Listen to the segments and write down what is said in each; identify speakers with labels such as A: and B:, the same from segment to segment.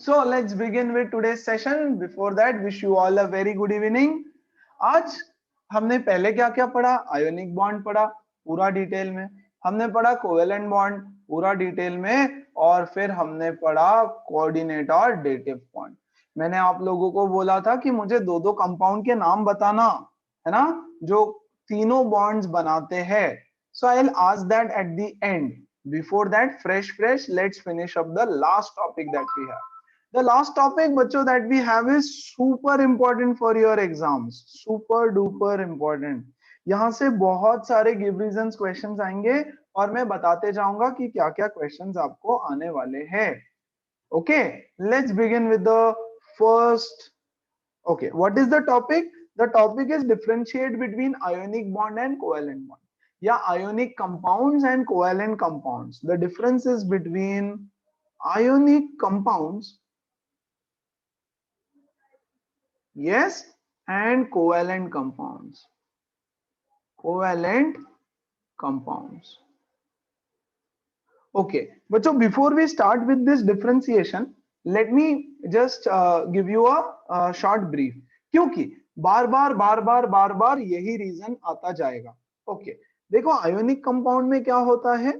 A: So let's begin with today's session. Before that, wish you all a very good evening. आज हमने पहले क्या क्या पढ़ा? आयोनिक बॉन्ड पढ़ा पूरा डिटेल में, हमने पढ़ा कोवेलेंट बॉन्ड पूरा डिटेल में, और फिर हमने पढ़ा कोऑर्डिनेट और डेटिव बॉन्ड। मैंने आप लोगों को बोला था कि मुझे दो दो कंपाउंड के नाम बताना है ना, जो तीनों बॉन्ड्स बनाते हैं। So I'll ask that at the end. Before that, fresh, let's finish up the last topic that we have. The last topic बच्चों that we have is super important for your exams. Super duper important. यहाँ से बहुत सारे give reasons questions आएंगे और मैं बताते जाऊंगा कि क्या क्या questions आपको आने वाले हैं. Okay, let's begin with the first. Okay, what is the topic? The topic is differentiate between ionic bond and covalent bond. Yeah, ionic compounds and covalent compounds. The difference is between ionic compounds, yes, and covalent compounds. Covalent compounds. Okay, but so before we start with this differentiation, let me just give you a short brief. क्योंकि बार बार यही reason आता जाएगा. Okay, देखो ionic compound में क्या होता है.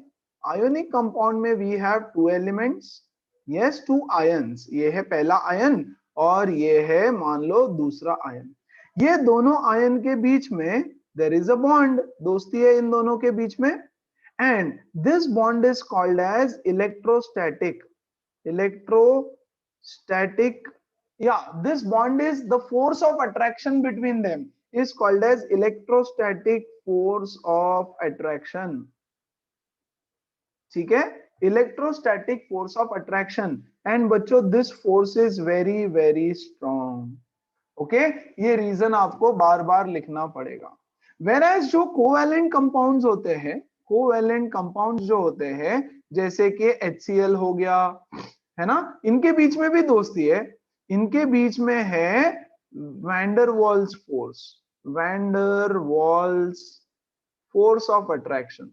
A: Ionic compound में we have two elements, yes, two ions. ये है पहला आयन और ये है मान लो दूसरा आयन. ये दोनों आयन के बीच में देयर इज अ बॉन्ड, दोस्ती है इन दोनों के बीच में, and this bond is called as electrostatic. Yeah, this bond is the force of attraction between them is called as electrostatic force of attraction. ठीक है, electrostatic force of attraction. And बच्चों this force is very strong. Okay, ये reason आपको बार बार लिखना पड़ेगा. Whereas जो covalent compounds होते हैं, कोवैलेंट कंपाउंड्स जो होते हैं जैसे कि HCl हो गया, है ना, इनके बीच में भी दोस्ती है. इनके बीच में है der Waals force, der Waals force of attraction,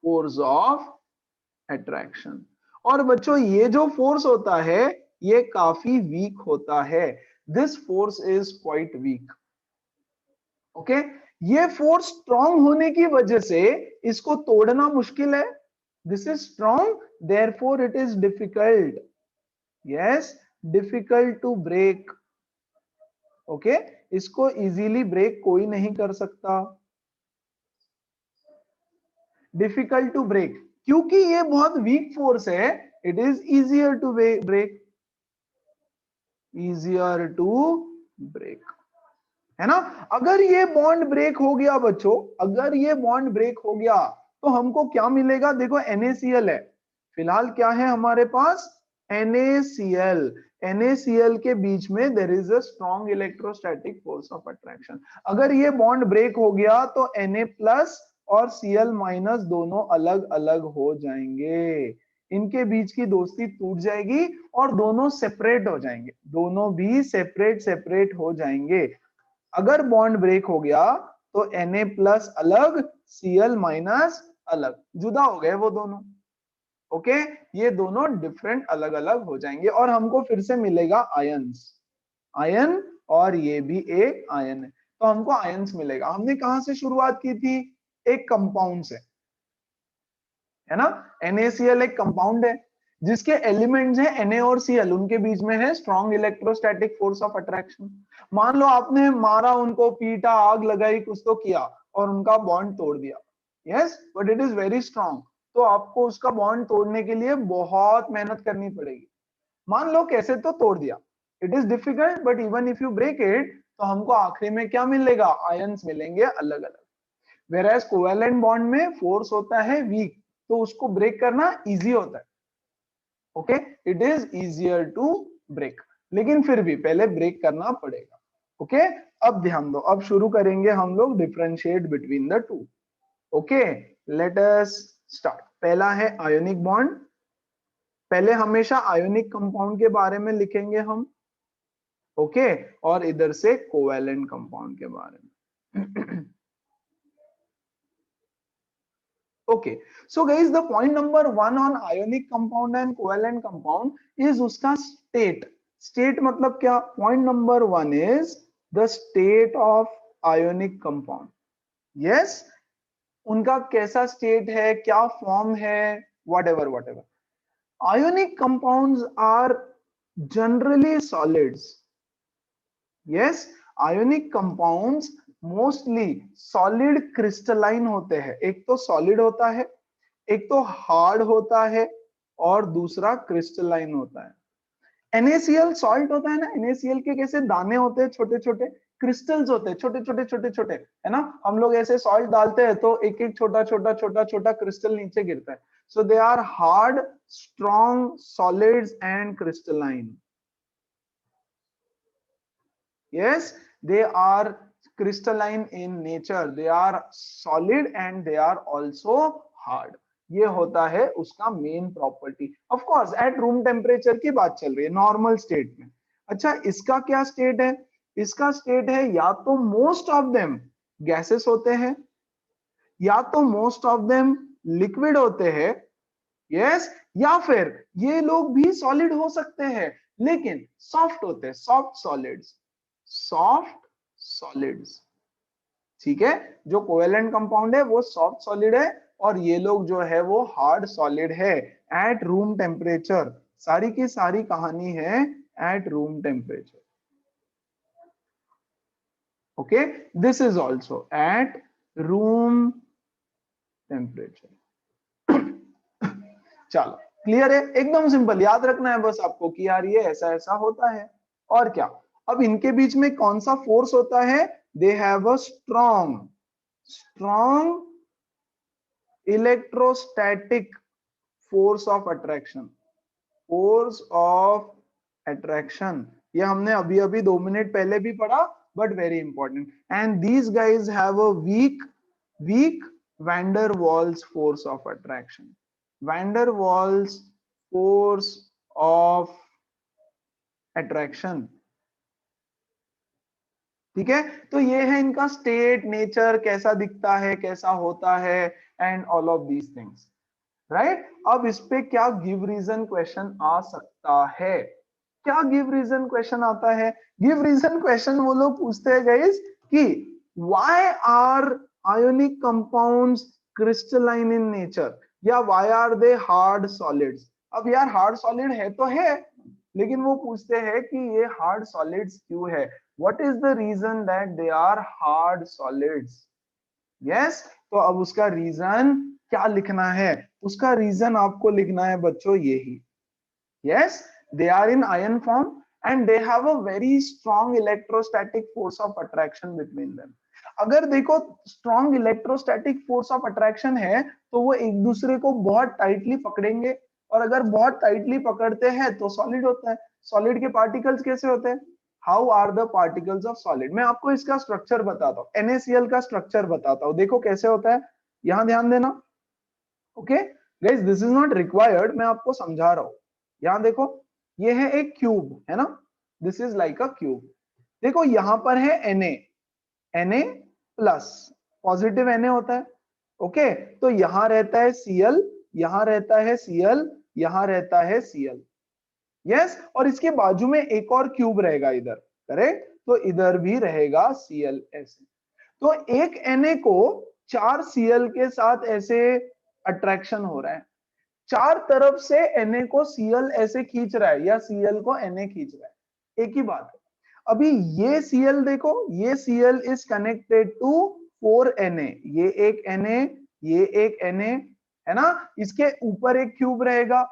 A: force of attraction. और बच्चों ये जो फोर्स होता है ये काफी वीक होता है. This force is quite weak. Okay, ये फोर्स स्ट्रॉन्ग होने की वजह से इसको तोड़ना मुश्किल है. This is strong, therefore it is difficult, yes, difficult to break. Okay, इसको इजीली ब्रेक कोई नहीं कर सकता. डिफिकल्ट टू ब्रेक, क्योंकि ये बहुत वीक फोर्स है. It is easier to break, easier to break, है ना. अगर ये बॉन्ड ब्रेक हो गया बच्चों, अगर ये बॉन्ड ब्रेक हो गया तो हमको क्या मिलेगा. देखो NaCl है, फिलहाल क्या है हमारे पास, NaCl. NaCl के बीच में there is a strong electrostatic force of attraction. अगर ये बॉन्ड ब्रेक हो गया तो Na+ और Cl- दोनों अलग अलग हो जाएंगे. इनके बीच की दोस्ती टूट जाएगी और दोनों सेपरेट हो जाएंगे, दोनों भी सेपरेट हो जाएंगे. अगर बॉन्ड ब्रेक हो गया तो Na+ अलग, Cl- अलग, जुदा हो गए वो दोनों. ओके, ये दोनों डिफरेंट अलग अलग हो जाएंगे और हमको फिर से मिलेगा आयंस, आयन, और ये भी एक आयन है तो हमको आयंस मिलेगा. हमने कहां से शुरुआत की थी, एक कंपाउंड से, है ना. NaCl एक कंपाउंड है जिसके एलिमेंट्स हैं Na और Cl, उनके बीच में है strong electrostatic force of attraction. मान लो आपने मारा उनको, पीटा, आग लगाई, कुछ तो किया और उनका बॉन्ड तोड़ दिया, yes, but it is very strong. तो आपको उसका बॉन्ड तोड़ने के लिए बहुत मेहनत करनी पड़ेगी. मान लो कैसे तो तोड़ दिया, it is difficult, but even if you break it तो हमको आखिरी में क्या मिलेगा, आयंस मिलेंगे अलग अलग. वेरएज कोवैलेंट बॉन्ड में फोर्स होता है वीक, तो उसको ब्रेक करना इजी होता है. Okay, it is easier to break, लेकिन फिर भी पहले ब्रेक करना पड़ेगा. ओके, अब ध्यान दो, अब शुरू करेंगे हम लोग differentiate between the two. Okay, let us start. पहला है आयोनिक बॉन्ड. पहले हमेशा आयोनिक कंपाउंड के बारे में लिखेंगे हम. ओके, और इधर से कोवैलेंट कंपाउंड के बारे में. Okay, so guys, the point number one on ionic compound and covalent compound is उसका state. State मतलब क्या? Point number one is the state of ionic compound. Yes, उनका कैसा state है, क्या form है, whatever, whatever. Ionic compounds are generally solids. Yes, ionic compounds mostly solid crystalline होते हैं. एक तो सॉलिड होता है, एक तो हार्ड होता है, और दूसरा क्रिस्टलाइन होता है. NaCl सॉल्ट होता है ना, NaCl के कैसे दाने होते हैं, छोटे छोटे क्रिस्टल्स होते हैं, छोटे छोटे छोटे छोटे, है ना. हम लोग ऐसे सॉल्ट डालते हैं तो एक एक छोटा छोटा छोटा छोटा क्रिस्टल नीचे गिरता है. So they are hard, strong solids and crystalline. Yes, they are crystalline in nature. They are solid and they are also hard. ये होता है उसका main property. Of course at room temperature की बात चल रही है, नॉर्मल स्टेट में. अच्छा, इसका क्या स्टेट है? इसका स्टेट है या तो मोस्ट ऑफ देम गैसेस होते हैं, या तो मोस्ट ऑफ देम लिक्विड होते हैं. यस, या फिर ये लोग भी सॉलिड हो सकते हैं लेकिन सॉफ्ट होते हैं, सॉफ्ट सॉलिड्स. सॉफ्ट सॉलिड्स, ठीक है. जो कोवेलेंट कंपाउंड है वो सॉफ्ट सॉलिड है, और ये लोग जो है वो हार्ड सॉलिड है एट रूम टेम्परेचर. सारी की सारी कहानी है at room temperature. Okay, this is also at room temperature. चलो, क्लियर है, एकदम सिंपल. याद रखना है बस आपको कि यार ये ऐसा ऐसा होता है, और क्या. अब इनके बीच में कौन सा फोर्स होता है? They have a strong electrostatic force of attraction. Force of attraction, ये हमने अभी अभी 2 मिनट पहले भी पढ़ा, but very important. And these guys have a weak van der Waals force of attraction. Van der Waals force of attraction, ठीक है. तो ये है इनका स्टेट, नेचर, कैसा दिखता है, कैसा होता है, and all of these things, right. अब इस पे क्या गिव रीजन क्वेश्चन आ सकता है? क्या गिव रीजन क्वेश्चन आता है? गिव रीजन क्वेश्चन वो लोग पूछते हैं गाइस कि why are ionic compounds crystalline in nature, या why are they hard solids. अब यार हार्ड सॉलिड है तो है, लेकिन वो पूछते हैं कि ये हार्ड सॉलिड्स क्यों है. What is the reason that they are hard solids? Yes, तो अब उसका रीजन क्या लिखना है? उसका रीजन आपको लिखना है बच्चों यही. Yes, they are in ion form and they have a very strong electrostatic force of attraction between them. अगर देखो strong electrostatic force of attraction है तो वो एक दूसरे को बहुत टाइटली पकड़ेंगे, और अगर बहुत टाइटली पकड़ते हैं तो सॉलिड होता है. सॉलिड के पार्टिकल्स कैसे होते हैं? How are the particles of solid? मैं आपको इसका स्ट्रक्चर बताता हूँ, NaCl का स्ट्रक्चर बताता हूँ. देखो कैसे होता है, यहां ध्यान देना. Okay guys, this is not required, मैं आपको समझा रहा हूं. यहां देखो, ये है एक क्यूब, है ना. This is like a cube. देखो यहां पर है Na प्लस, पॉजिटिव Na होता है. ओके, तो यहां रहता है Cl, यहां रहता है Cl, यहां रहता है Cl. यस, और इसके बाजू में एक और क्यूब रहेगा इधर, करेक्ट. तो इधर भी रहेगा Cl ऐसे. तो एक Na को 4 Cl के साथ ऐसे अट्रैक्शन हो रहा है. चार तरफ से Na को Cl ऐसे खींच रहा है, या Cl को Na खींच रहा है. एक ही बात है. अभी ये Cl देखो, ये Cl is connected to 4 Na. ये एक Na, ये एक Na, है ना. इसके ऊपर एक क्यूब रहेगा,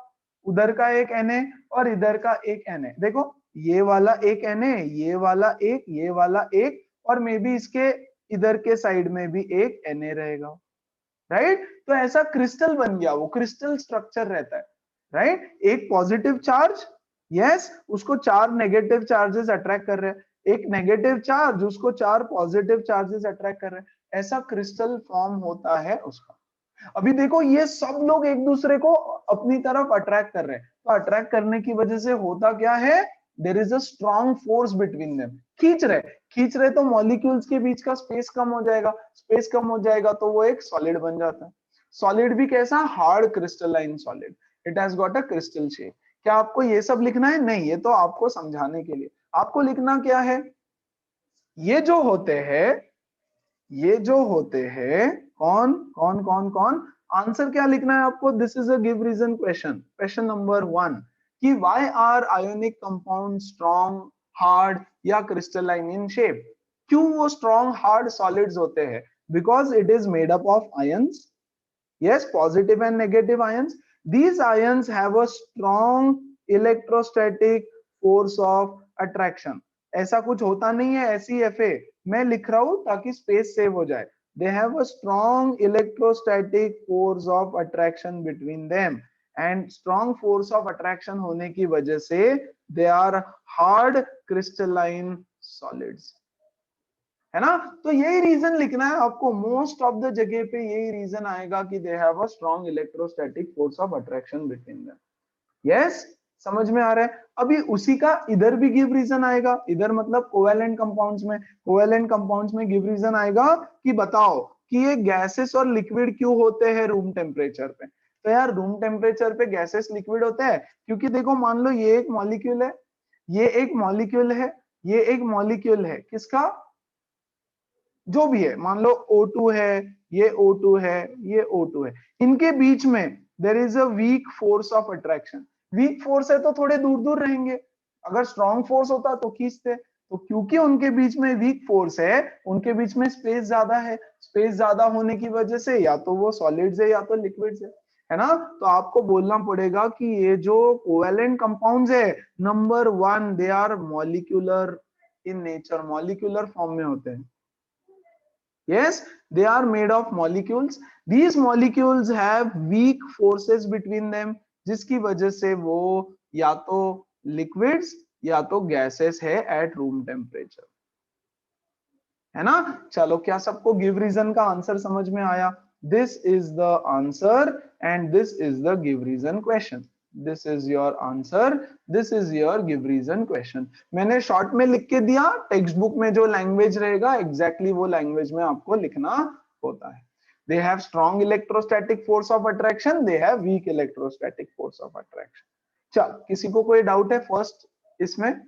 A: उधर का एक Na और इधर का एक Na. देखो ये वाला एक Na, ये वाला एक, ये वाला एक, और मे बी इसके इधर के साइड में भी एक Na रहेगा, राइट. तो ऐसा क्रिस्टल बन गया, वो क्रिस्टल स्ट्रक्चर रहता है, राइट. एक पॉजिटिव चार्ज, यस, उसको 4 नेगेटिव चार्जेस अट्रैक्ट कर रहे हैं. एक नेगेटिव चार्ज, उसको 4 पॉजिटिव चार्जेस अट्रैक्ट कर रहे हैं. ऐसा क्रिस्टल फॉर्म होता है उसका. अभी देखो ये सब लोग एक दूसरे को अपनी तरफ अट्रैक्ट कर रहे हैं, तो अट्रैक्ट करने की वजह से होता क्या है? There is a strong force between them. खींच रहे तो मॉलिक्यूल्स के बीच का स्पेस कम हो जाएगा. स्पेस कम हो जाएगा तो वो एक सॉलिड बन जाता है. सॉलिड भी कैसा, hard crystalline solid, it has got a crystal shape. क्या आपको ये सब लिखना है? नहीं, ये तो आपको समझाने के लिए। आपको लिखना क्या है, ये जो होते हैं, ये जो होते हैं, कौन कौन कौन कौन, आंसर क्या लिखना है आपको, this is a give reason question. Question number 1 कि why are ionic compound strong, hard या क्रिस्टलाइन इन शेप। क्यों वो स्ट्रॉन्ग हार्ड सॉलिड्स होते हैं? Because it is made up of ions, yes, positive and negative ions. These ions have a strong electrostatic force of attraction. ऐसा कुछ होता नहीं है, ऐसी FA मैं लिख रहा हूं ताकि स्पेस सेव हो जाए। They have a strong electrostatic force of attraction between them, and strong force of attraction होने की वजह से they are hard crystalline solids, है ना। तो यही रीजन लिखना है आपको, मोस्ट ऑफ द जगह पे यही रीजन आएगा कि दे have a strong electrostatic force of attraction between them. Yes, समझ में आ रहा है। अभी उसी का इधर भी गिव रीजन आएगा, इधर मतलब कोवेलेंट कंपाउंड्स में, कोवेलेंट कंपाउंड्स में गिव रीजन आएगा कि बताओ कि ये गैसेस और लिक्विड क्यों होते हैं रूम टेम्परेचर पे। तो यार रूम टेम्परेचर पे गैसेस लिक्विड होते हैं क्योंकि देखो मान लो ये एक मॉलिक्यूल है, ये एक मॉलिक्यूल है, ये एक मॉलिक्यूल है, किसका, जो भी है, मान लो O2 है, ये O2 है, ये O2 है, इनके बीच में there is a weak force of attraction. Weak force है तो थोड़े दूर दूर रहेंगे, अगर स्ट्रॉन्ग फोर्स होता तो खींचते। तो क्योंकि उनके बीच में वीक फोर्स है, उनके बीच में स्पेस ज्यादा है, स्पेस ज्यादा होने की वजह से या तो वो सॉलिड्स है या तो लिक्विड्स है ना। तो आपको बोलना पड़ेगा कि ये जो कोवेलेंट कंपाउंड्स है, number 1 they are molecular in nature, molecular form में होते हैं। Yes, they are made of molecules. These molecules have weak forces between them, जिसकी वजह से वो या तो liquids या तो gases है at room temperature, है ना। चलो, क्या सबको give reason का आंसर समझ में आया? This is the answer and this is the give reason question. This is your answer, this is your give reason question. मैंने शॉर्ट में लिख के दिया, टेक्स्ट बुक में जो लैंग्वेज रहेगा एग्जैक्टली वो लैंग्वेज में आपको लिखना होता है। They have strong electrostatic force of attraction, they have weak electrostatic force of attraction. चल, किसी को कोई डाउट है फर्स्ट इसमें?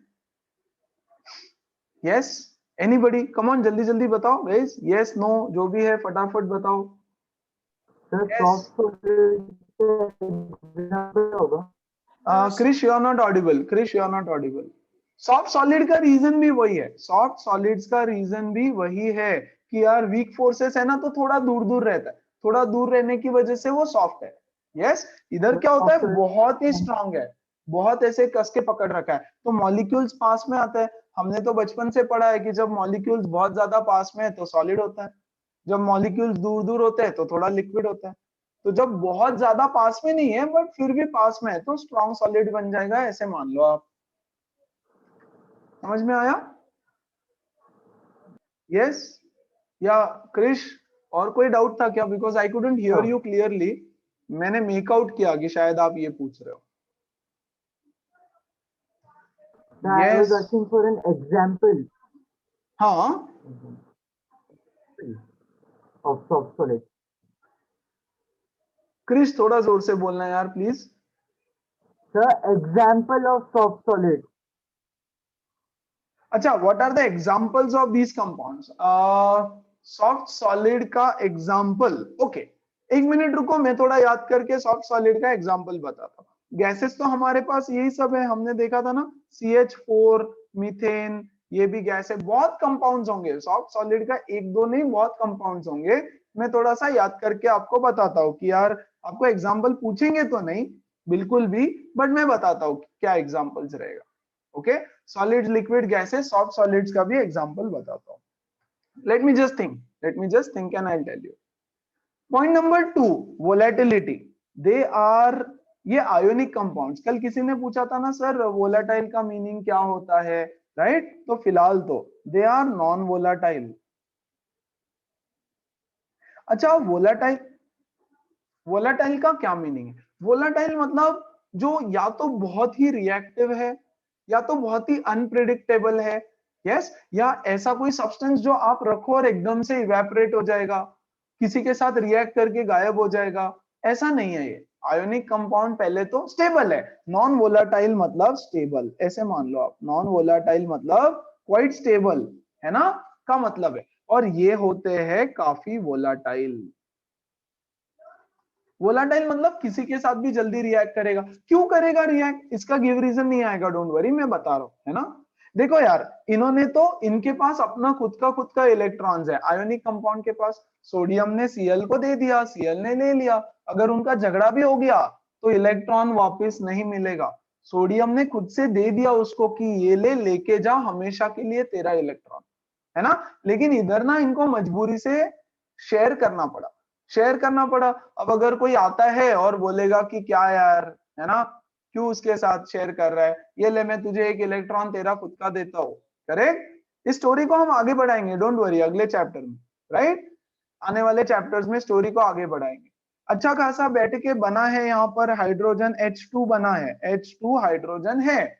A: यस, एनीबॉडी, कम ऑन, जल्दी जल्दी बताओ गाइस, यस नो जो भी है फटाफट बताओ। Krish you are not audible, Krish you are not audible. Soft solid का रीजन भी वही है, सॉफ्ट सॉलिड्स का रीजन भी वही है कि यार वीक फोर्सेस है ना, तो थोड़ा दूर दूर रहता है, थोड़ा दूर रहने की वजह से वो सॉफ्ट है। यस, इधर क्या होता है, बहुत ही स्ट्रांग है, बहुत ऐसे कस के पकड़ रखा है, तो मॉलिक्यूल्स पास में आता है। हमने तो बचपन से पढ़ा है कि जब मॉलिक्यूल्स बहुत ज्यादा पास में है तो सॉलिड होता है, जब मॉलिक्यूल्स दूर दूर होते हैं तो थोड़ा लिक्विड होता है। तो जब बहुत ज्यादा पास में नहीं है बट फिर भी पास में है तो स्ट्रॉन्ग सॉलिड बन जाएगा, ऐसे मान लो आप। समझ में आया? यस या क्रिश, और कोई डाउट था क्या? Because I couldn't hear you clearly, मैंने मेक आउट किया कि शायद आप ये पूछ रहे हो।
B: I was asking for an example.
A: हाँ,
B: of soft solid.
A: क्रिश थोड़ा जोर से बोलना यार please.
B: The example of soft solid.
A: अच्छा, what are the examples of these compounds? Soft solid का एग्जांपल, ओके एक मिनट रुको, मैं थोड़ा याद करके सॉफ्ट सॉलिड का एग्जांपल बताता हूँ। गैसेस तो हमारे पास यही सब है, हमने देखा था ना, CH4, मीथेन, ये भी गैस है। बहुत कंपाउंड्स होंगे सॉफ्ट सॉलिड का, एक दो नहीं बहुत कंपाउंड्स होंगे। मैं थोड़ा सा याद करके आपको बताता हूँ कि यार आपको एग्जाम्पल पूछेंगे तो नहीं बिल्कुल भी, बट मैं बताता हूँ क्या एग्जाम्पल्स रहेगा। Okay, solid, liquid, gases, soft solids का भी एग्जांपल बताता हूं। Let me just think and I will tell you. Point number 2, volatility. They are, ये आयोनिक कंपाउंड्स, कल किसी ने पूछा था ना सर वोलेटाइल का मीनिंग क्या होता है, राइट? तो फिलहाल तो दे आर नॉन वोलेटाइल। अच्छा, वोलेटाइल, वोलेटाइल का क्या मीनिंग है? वोलेटाइल मतलब जो या तो बहुत ही रिएक्टिव है या तो बहुत ही अनप्रिडिक्टेबल है, यस, या ऐसा कोई सब्सटेंस जो आप रखो और एकदम से इवेपोरेट हो जाएगा, किसी के साथ रिएक्ट करके गायब हो जाएगा, ऐसा नहीं है ये। आयोनिक कंपाउंड पहले तो स्टेबल है, नॉन वोलाटाइल मतलब स्टेबल, ऐसे मान लो आप, नॉन वोलाटाइल मतलब क्वाइट स्टेबल, है ना, का मतलब है। और ये होते हैं काफी वोलाटाइल। वोलाटाइल मतलब किसी के साथ भी जल्दी रिएक्ट करेगा। क्यों करेगा रिएक्ट, इसका गिव रीजन नहीं आएगा, डोंट वरी, मैं बता रहा हूं, है ना। देखो यार, इन्होंने तो, इनके पास अपना खुद का इलेक्ट्रॉन्स है, आयोनिक कंपाउंड के पास सोडियम ने Cl को दे दिया, Cl ने ले लिया, अगर उनका झगड़ा भी हो गया तो इलेक्ट्रॉन वापस नहीं मिलेगा। सोडियम ने खुद से दे दिया उसको कि ये ले, लेके जा हमेशा के लिए तेरा इलेक्ट्रॉन, है ना। लेकिन इधर ना इनको मजबूरी से शेयर करना पड़ा, शेयर करना पड़ा। अब अगर कोई आता है और बोलेगा कि क्या यार, है ना, क्यों उसके साथ शेयर कर रहा है, ये ले मैं तुझे एक इलेक्ट्रॉन तेरा खुद का देता हूं, करेक्ट। इस स्टोरी को हम आगे बढ़ाएंगे, डोंट वरी, अगले चैप्टर में, राइट, आने वाले चैप्टर्स में स्टोरी को आगे बढ़ाएंगे। अच्छा खासा बैठ के बना है, यहाँ पर हाइड्रोजन H2 बना है, H2 हाइड्रोजन है,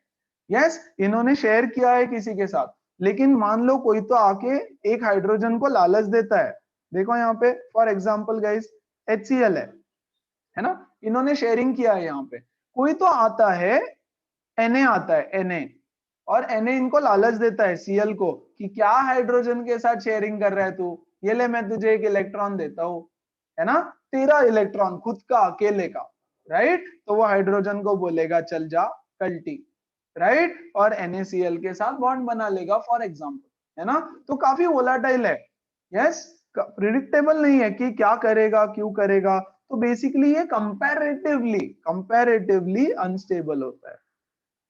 A: यस, इन्होंने शेयर किया है किसी के साथ। लेकिन मान लो कोई तो आके एक हाइड्रोजन को लालच देता है, देखो यहाँ पे फॉर एग्जाम्पल गाइस HCl है ना, इन्होंने शेयरिंग किया है यहाँ पे, कोई तो आता है Na आता है Na, और Na इनको लालच देता है Cl को कि क्या हाइड्रोजन के साथ शेयरिंग कर रहा है तू, ये ले मैं तुझे एक इलेक्ट्रॉन देता हूं, है ना, तेरा इलेक्ट्रॉन खुद का अकेले का, राइट। तो वो हाइड्रोजन को बोलेगा चल जा कल्टी, राइट, और NaCl के साथ बॉन्ड बना लेगा फॉर एग्जाम्पल, है ना। तो काफी वोलाटाइल है, यस, प्रिडिक्टेबल नहीं है कि क्या करेगा क्यों करेगा। तो बेसिकली ये कंपैरेटिवली अनस्टेबल होता है,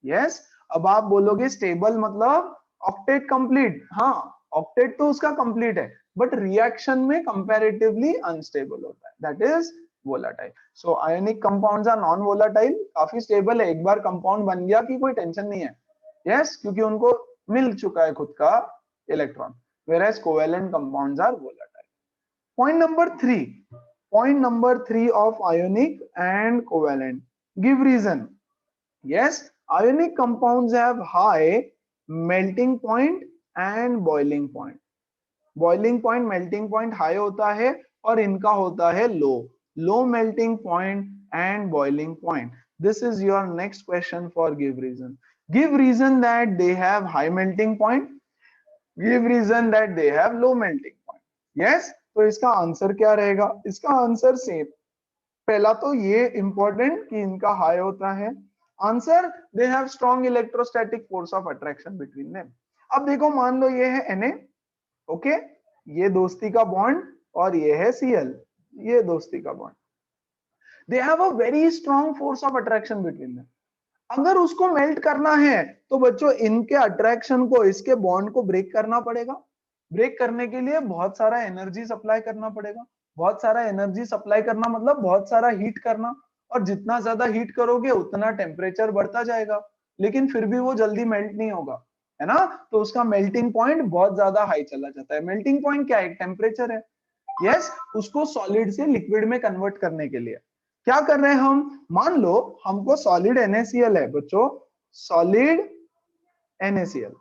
A: यस। अब आप बोलोगे स्टेबल मतलब ऑक्टेट कंप्लीट, हाँ, ऑक्टेट तो उसका कंप्लीट है, बट रिएक्शन में कंपैरेटिवली अनस्टेबल होता है, that is volatile. So ionic compounds are non volatile, काफी स्टेबल है, एक बार कंपाउंड बन गया कि कोई टेंशन नहीं है, यस, क्योंकि उनको मिल चुका है खुद का electron, whereas covalent compounds are volatile. Point number 3 of ionic and covalent, give reason. Yes, ionic compounds have high melting point and boiling point. Boiling point, melting point high होता है और इनका होता है low melting point and boiling point. This is your next question for give reason. Give reason that they have high melting point, give reason that they have low melting point. Yes, तो इसका answer क्या रहेगा, इसका answer same, पहला तो ये important कि इनका हाई होता है, answer they have strong electrostatic force of attraction between them. अब देखो मान लो ये है Na, ओके, ये दोस्ती का बॉन्ड, और ये है Cl, ये दोस्ती का bond, they have a very strong force of attraction between them. अगर उसको मेल्ट करना है तो बच्चों इनके अट्रैक्शन को, इसके बॉन्ड को ब्रेक करना पड़ेगा। ब्रेक करने के लिए बहुत सारा एनर्जी सप्लाई करना पड़ेगा, बहुत सारा एनर्जी सप्लाई करना मतलब बहुत सारा हीट करना, और जितना ज्यादा हीट करोगे उतना टेम्परेचर बढ़ता जाएगा, लेकिन फिर भी वो जल्दी मेल्ट नहीं होगा, है ना। तो उसका मेल्टिंग पॉइंट बहुत ज्यादा हाई चला जाता है। मेल्टिंग पॉइंट क्या है, टेम्परेचर है, यस, उसको सॉलिड से लिक्विड में कन्वर्ट करने के लिए क्या कर रहे हैं हम, मान लो हमको सॉलिड NaCl है बच्चों, सॉलिड NaCl,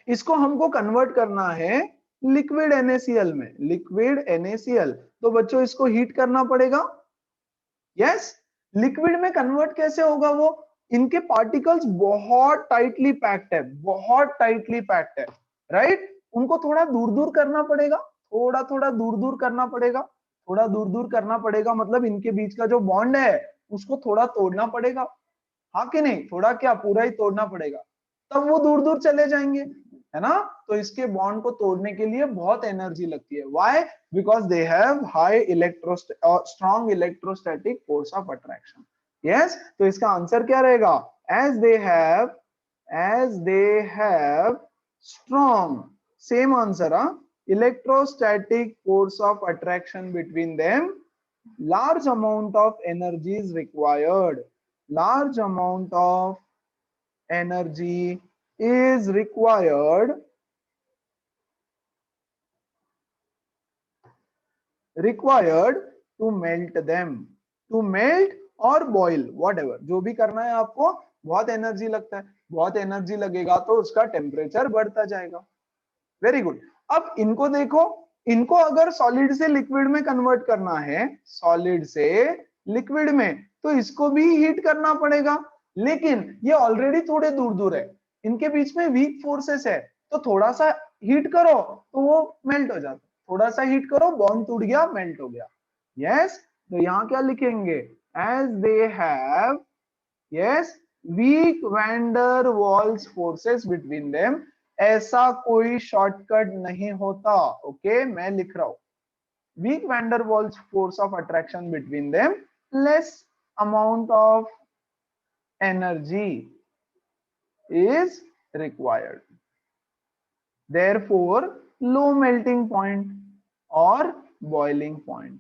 A: इसको हमको कन्वर्ट करना है लिक्विड NaCl में, लिक्विड NaCl, तो बच्चों इसको हीट करना पड़ेगा, यस। लिक्विड में कन्वर्ट कैसे होगा, वो इनके पार्टिकल्स बहुत टाइटली पैक्ड है, बहुत टाइटली पैक्ड है, राइट, उनको थोड़ा दूर दूर करना पड़ेगा, थोड़ा दूर दूर करना पड़ेगा, थोड़ा दूर दूर करना पड़ेगा, मतलब इनके बीच का जो बॉन्ड है उसको थोड़ा तोड़ना पड़ेगा, हाँ कि नहीं, थोड़ा क्या, पूरा ही तोड़ना पड़ेगा, तब वो दूर दूर चले जाएंगे, है ना। तो इसके बॉन्ड को तोड़ने के लिए बहुत एनर्जी लगती है, why, because they have high strong electrostatic force of attraction, yes. तो इसका आंसर क्या रहेगा, as they have strong, same answer, electrostatic force of attraction between them, large amount of energy is required, large amount of energy is required to melt them, to melt और boil whatever, जो भी करना है आपको, बहुत energy लगता है, बहुत एनर्जी लगेगा तो उसका टेम्परेचर बढ़ता जाएगा, वेरी गुड। अब इनको देखो, इनको अगर सॉलिड से लिक्विड में कन्वर्ट करना है, सॉलिड से लिक्विड में, तो इसको भी हीट करना पड़ेगा। लेकिन ये ऑलरेडी थोड़े दूर दूर है, इनके बीच में वीक फोर्सेस है, तो थोड़ा सा हीट करो तो वो मेल्ट हो जाता, थोड़ा सा हीट करो बॉन्ड टूट गया, मेल्ट हो गया। यस, तो यहाँ क्या लिखेंगे, as they have, yes, weak van der Waals forces between them, ऐसा कोई शॉर्टकट नहीं होता। ओके, मैं लिख रहा हूं, weak van der Waals force of attraction between them, less amount of energy is required, therefore low melting point और boiling point।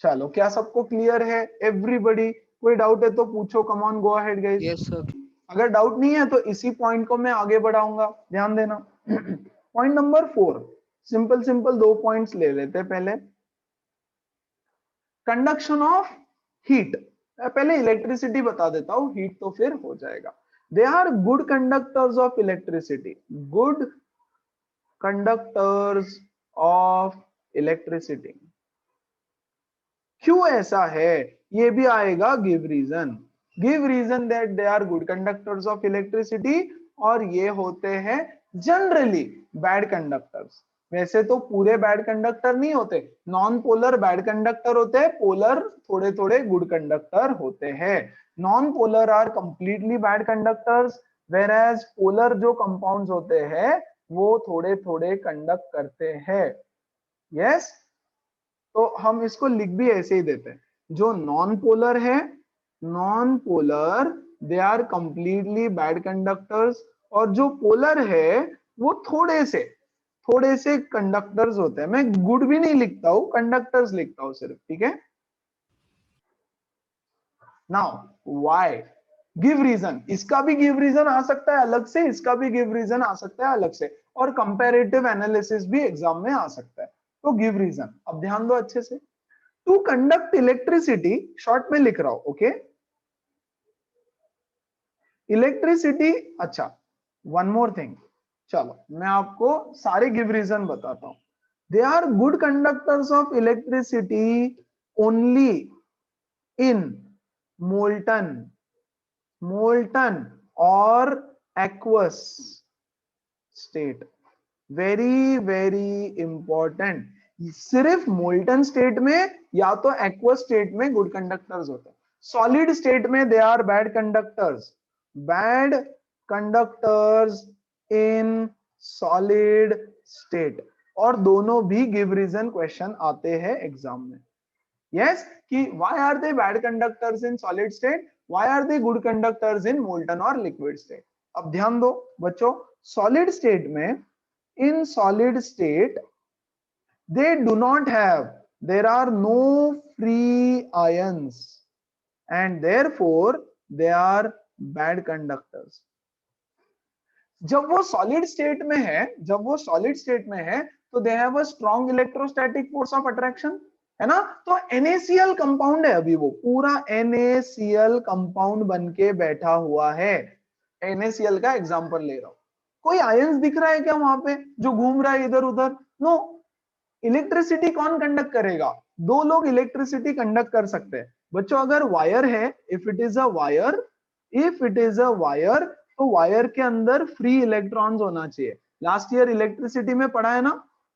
A: चलो, क्या सबको क्लियर है एवरीबडी? कोई डाउट है तो पूछो, come on, go ahead guys.
C: Yes sir.
A: अगर डाउट नहीं है तो इसी पॉइंट को मैं आगे बढ़ाऊंगा, ध्यान देना। Point number 4, simple simple 2 points ले लेते हैं पहले। कंडक्शन ऑफ हीट, पहले इलेक्ट्रिसिटी बता देता हूं, हीट तो फिर हो जाएगा। They are good conductors of electricity, good conductors of electricity. क्यों ऐसा है, ये भी आएगा, give reason that they are good conductors of electricity, और ये होते हैं जनरली बैड कंडक्टर्स। वैसे तो पूरे बैड कंडक्टर नहीं होते, नॉन पोलर बैड कंडक्टर होते हैं, पोलर थोड़े थोड़े गुड कंडक्टर होते हैं। Non polar are completely bad conductors, whereas polar जो कंपाउंड्स होते हैं वो थोड़े थोड़े कंडक्ट करते हैं। यस, तो हम इसको लिख भी ऐसे ही देते हैं, जो नॉन पोलर है, non polar they are completely bad conductors, और जो पोलर है वो थोड़े से कंडक्टर्स होते हैं। मैं गुड भी नहीं लिखता हूं, कंडक्टर्स लिखता हूं सिर्फ, ठीक है। नाउ व्हाई, गिव रीजन, इसका भी गिव रीजन आ सकता है अलग से, इसका भी गिव रीजन आ सकता है अलग से, और कंपैरेटिव एनालिसिस भी एग्जाम में आ सकता है। तो गिव रीजन, अब ध्यान दो अच्छे से। टू कंडक्ट इलेक्ट्रिसिटी, शॉर्ट में लिख रहा हूं, ओके, इलेक्ट्रिसिटी। अच्छा, वन मोर थिंग, चलो मैं आपको सारे गिव रीजन बताता हूं। They are good conductors of electricity only in molten और aqueous state, वेरी इंपॉर्टेंट। सिर्फ मोल्टन स्टेट में या तो एक्वस स्टेट में गुड कंडक्टर्स होते हैं, सॉलिड स्टेट में they are bad conductors in solid state, और दोनों भी गिव रीजन क्वेश्चन आते हैं एग्जाम में। यस, कि why are they bad conductors in solid state, why are they good conductors in molten और लिक्विड स्टेट। अब ध्यान दो बच्चों, सॉलिड स्टेट में, in solid state they do not have, there are no free ions and therefore they are bad conductors। जब वो solid state में है, तो दे have a strong electrostatic force of attraction, है ना। तो NaCl कंपाउंड है, अभी वो पूरा NaCl कंपाउंड बन के बैठा हुआ है। NaCl का एग्जांपल ले रहा हूं, कोई आयंस दिख रहा है क्या वहां पे जो घूम रहा है इधर उधर? नो। इलेक्ट्रिसिटी कौन कंडक्ट करेगा? दो लोग इलेक्ट्रिसिटी कंडक्ट कर सकते हैं बच्चों। अगर वायर है, if it is a wire, तो वायर के अंदर फ्री इलेक्ट्रॉन्स होना चाहिए। लास्ट ईयर इलेक्ट्रिसिटी में पढ़ा है ना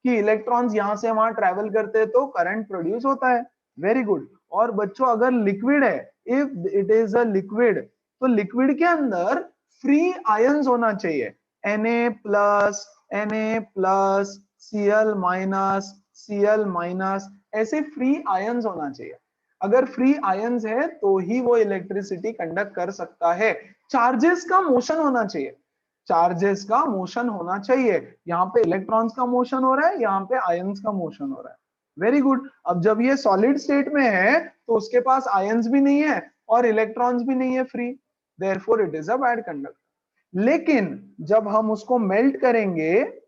A: कि इलेक्ट्रॉन्स यहां से वहां ट्रेवल करते हैं तो करंट प्रोड्यूस होता है। Very good. और बच्चों अगर लिक्विड है, if it is a liquid, तो लिक्विड के अंदर फ्री आयंस होना चाहिए, Na+, Cl-, ऐसे फ्री आयंस होना चाहिए। अगर फ्री आयंस है तो ही वो इलेक्ट्रिसिटी कंडक्ट कर सकता है। चार्जेस का मोशन होना चाहिए, यहाँ पे इलेक्ट्रॉन्स का मोशन हो रहा है, यहाँ पे आयंस का मोशन हो रहा है। Very good. अब जब ये सॉलिड स्टेट में है तो उसके पास आयंस भी नहीं है और इलेक्ट्रॉन्स भी नहीं है free, therefore it is a bad conductor. लेकिन जब हम उसको मेल्ट करेंगे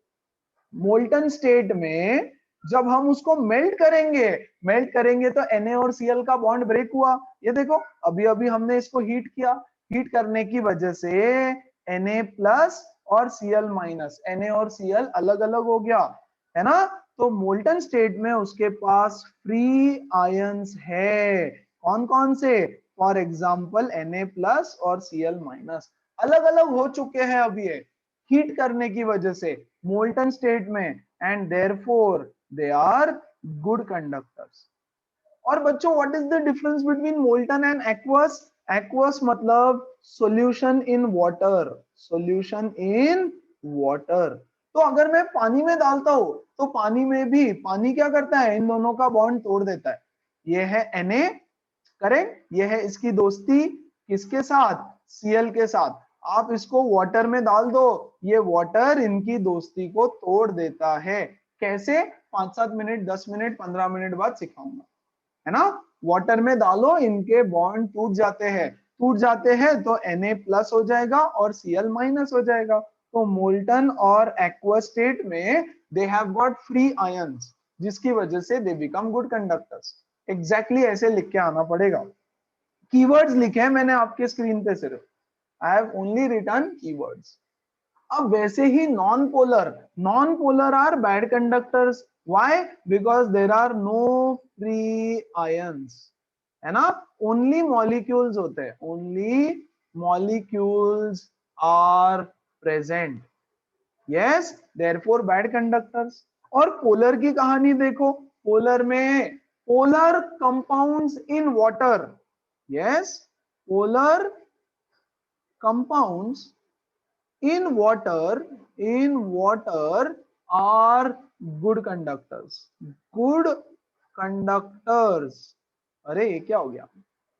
A: मोल्टन स्टेट में, जब हम उसको मेल्ट करेंगे तो Na और Cl का बॉन्ड ब्रेक हुआ। ये देखो, अभी अभी हमने इसको हीट किया, हीट करने की वजह से Na+ और Cl-, Na और Cl अलग अलग हो गया, है ना। तो मोल्टन स्टेट में उसके पास फ्री आयंस है। कौन कौन से? फॉर एग्जाम्पल Na+ और Cl-। अलग अलग हो चुके हैं अब ये हीट करने की वजह से मोल्टन स्टेट में, and therefore they are good conductors. और बच्चों what is the difference between molten and aqueous? Aqueous मतलब solution in water, solution in water. तो अगर मैं पानी में डालता हूं तो पानी में भी पानी क्या करता है? इन दोनों का बॉन्ड तोड़ देता है। ये है Na, करेक्ट? ये है इसकी दोस्ती किसके साथ? Cl के साथ। आप इसको वाटर में डाल दो, ये वाटर इनकी दोस्ती को तोड़ देता है। कैसे? 5-7 मिनट, 10 मिनट, 15 मिनट बाद सिखाऊंगा, है ना। वाटर में डालो, इनके बॉन्ड टूट जाते हैं, टूट जाते हैं तो Na+ हो जाएगा और Cl- हो जाएगा। तो मोल्टन और एक्वा स्टेट में they have got free ions, जिसकी वजह से they become good conductors. Exactly ऐसे लिख के आना पड़ेगा। कीवर्ड्स लिखे हैं मैंने आपके स्क्रीन पे, सिर्फ I have only written keywords. अब वैसे ही non polar are bad conductors. Why? Because there are no free ions, है ना। ओनली मॉलिक्यूल्स होते हैं, only molecules are present, yes, therefore bad conductors. और पोलर की कहानी देखो, पोलर में polar compounds in water, yes, polar compounds in water are good conductors। अरे ये क्या हो गया?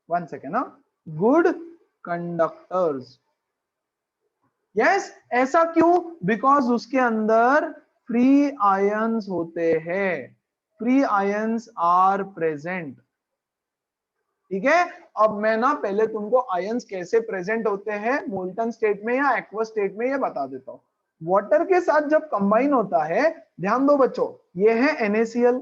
A: 1 सेकेंड ना। Good conductors, yes. ऐसा क्यों? बिकॉज उसके अंदर फ्री आयंस होते हैं, फ्री आयंस आर प्रेजेंट। ठीक है। अब मैं ना पहले तुमको आयंस कैसे प्रेजेंट होते हैं मोल्टन स्टेट में या एक्वा स्टेट में ये बता देता हूं। वाटर के साथ जब कंबाइन होता है, ध्यान दो बच्चों, ये है NaCl,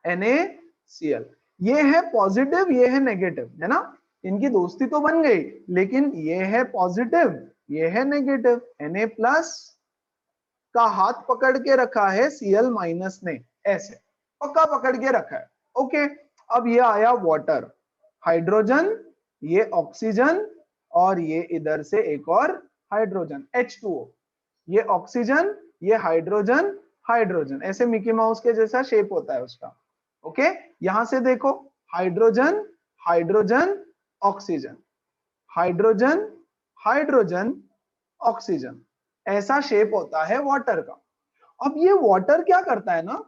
A: NaCl, ये है पॉजिटिव, ये है नेगेटिव, है ना। इनकी दोस्ती तो बन गई, लेकिन ये है पॉजिटिव, ये है नेगेटिव। Na+ का हाथ पकड़ के रखा है Cl- ने, ऐसे पक्का पकड़ के रखा है। ओके, अब ये आया वाटर, हाइड्रोजन, ये ऑक्सीजन, और ये इधर से एक और हाइड्रोजन H2O, ये ऑक्सीजन, ये हाइड्रोजन, हाइड्रोजन, ऐसे मिकी माउस के जैसा शेप होता है उसका। ओके, यहां से देखो, hydrogen, hydrogen, oxygen, hydrogen, hydrogen, oxygen, ऐसा शेप होता है वाटर का। अब ये वाटर क्या करता है ना,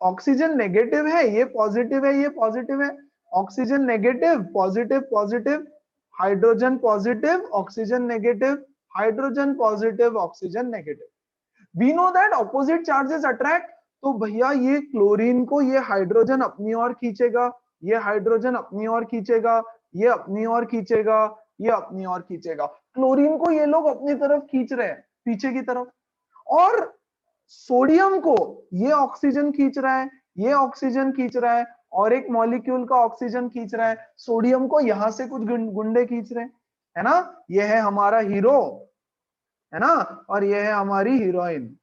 A: ऑक्सीजन नेगेटिव है, ये पॉजिटिव है, ये पॉजिटिव है, oxygen negative, positive, positive, hydrogen positive, oxygen negative, hydrogen positive, oxygen negative. We know that opposite charges attract. तो भैया ये क्लोरीन को ये हाइड्रोजन अपनी ओर खींचेगा, ये हाइड्रोजन अपनी ओर खींचेगा, ये अपनी ओर खींचेगा, ये अपनी ओर खींचेगा। क्लोरीन को ये लोग अपनी तरफ खींच रहे हैं, पीछे की तरफ। और सोडियम को ये ऑक्सीजन खींच रहा है, ये ऑक्सीजन खींच रहा है, और एक मॉलिक्यूल का ऑक्सीजन खींच रहा है। सोडियम को यहां से कुछ गुंडे खींच रहे हैं, है ना। ये है हमारा हीरो, है ना, और ये है हमारी हीरोइन।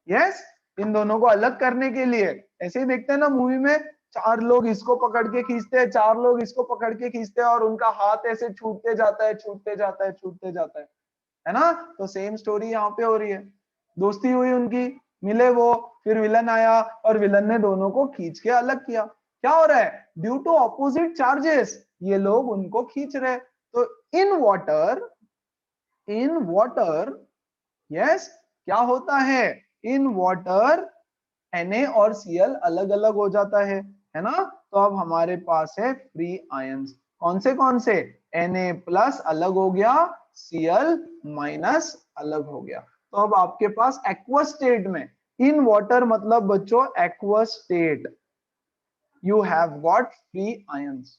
A: यस, इन दोनों को अलग करने के लिए ऐसे ही देखते हैं ना मूवी में, 4 लोग इसको पकड़ के खींचते हैं, 4 लोग इसको पकड़ के खींचते हैं, और उनका हाथ ऐसे छूटते जाता है, छूटते जाता है, छूटते जाता है ना। तो सेम स्टोरी यहाँ पे हो रही है। दोस्ती हुई उनकी, मिले वो, फिर विलन आया और विलन ने दोनों को खींच के अलग किया। क्या हो रहा है? ड्यू टू ऑपोजिट चार्जेस ये लोग उनको खींच रहे। तो इन वाटर, यस, क्या होता है? इन वाटर Na और Cl अलग अलग हो जाता है ना। तो अब हमारे पास है फ्री आयंस। कौन से? Na+ अलग हो गया, Cl- अलग हो गया। तो अब आपके पास एक्वा स्टेट में, इन वाटर मतलब बच्चों aqua state, you have got free ions,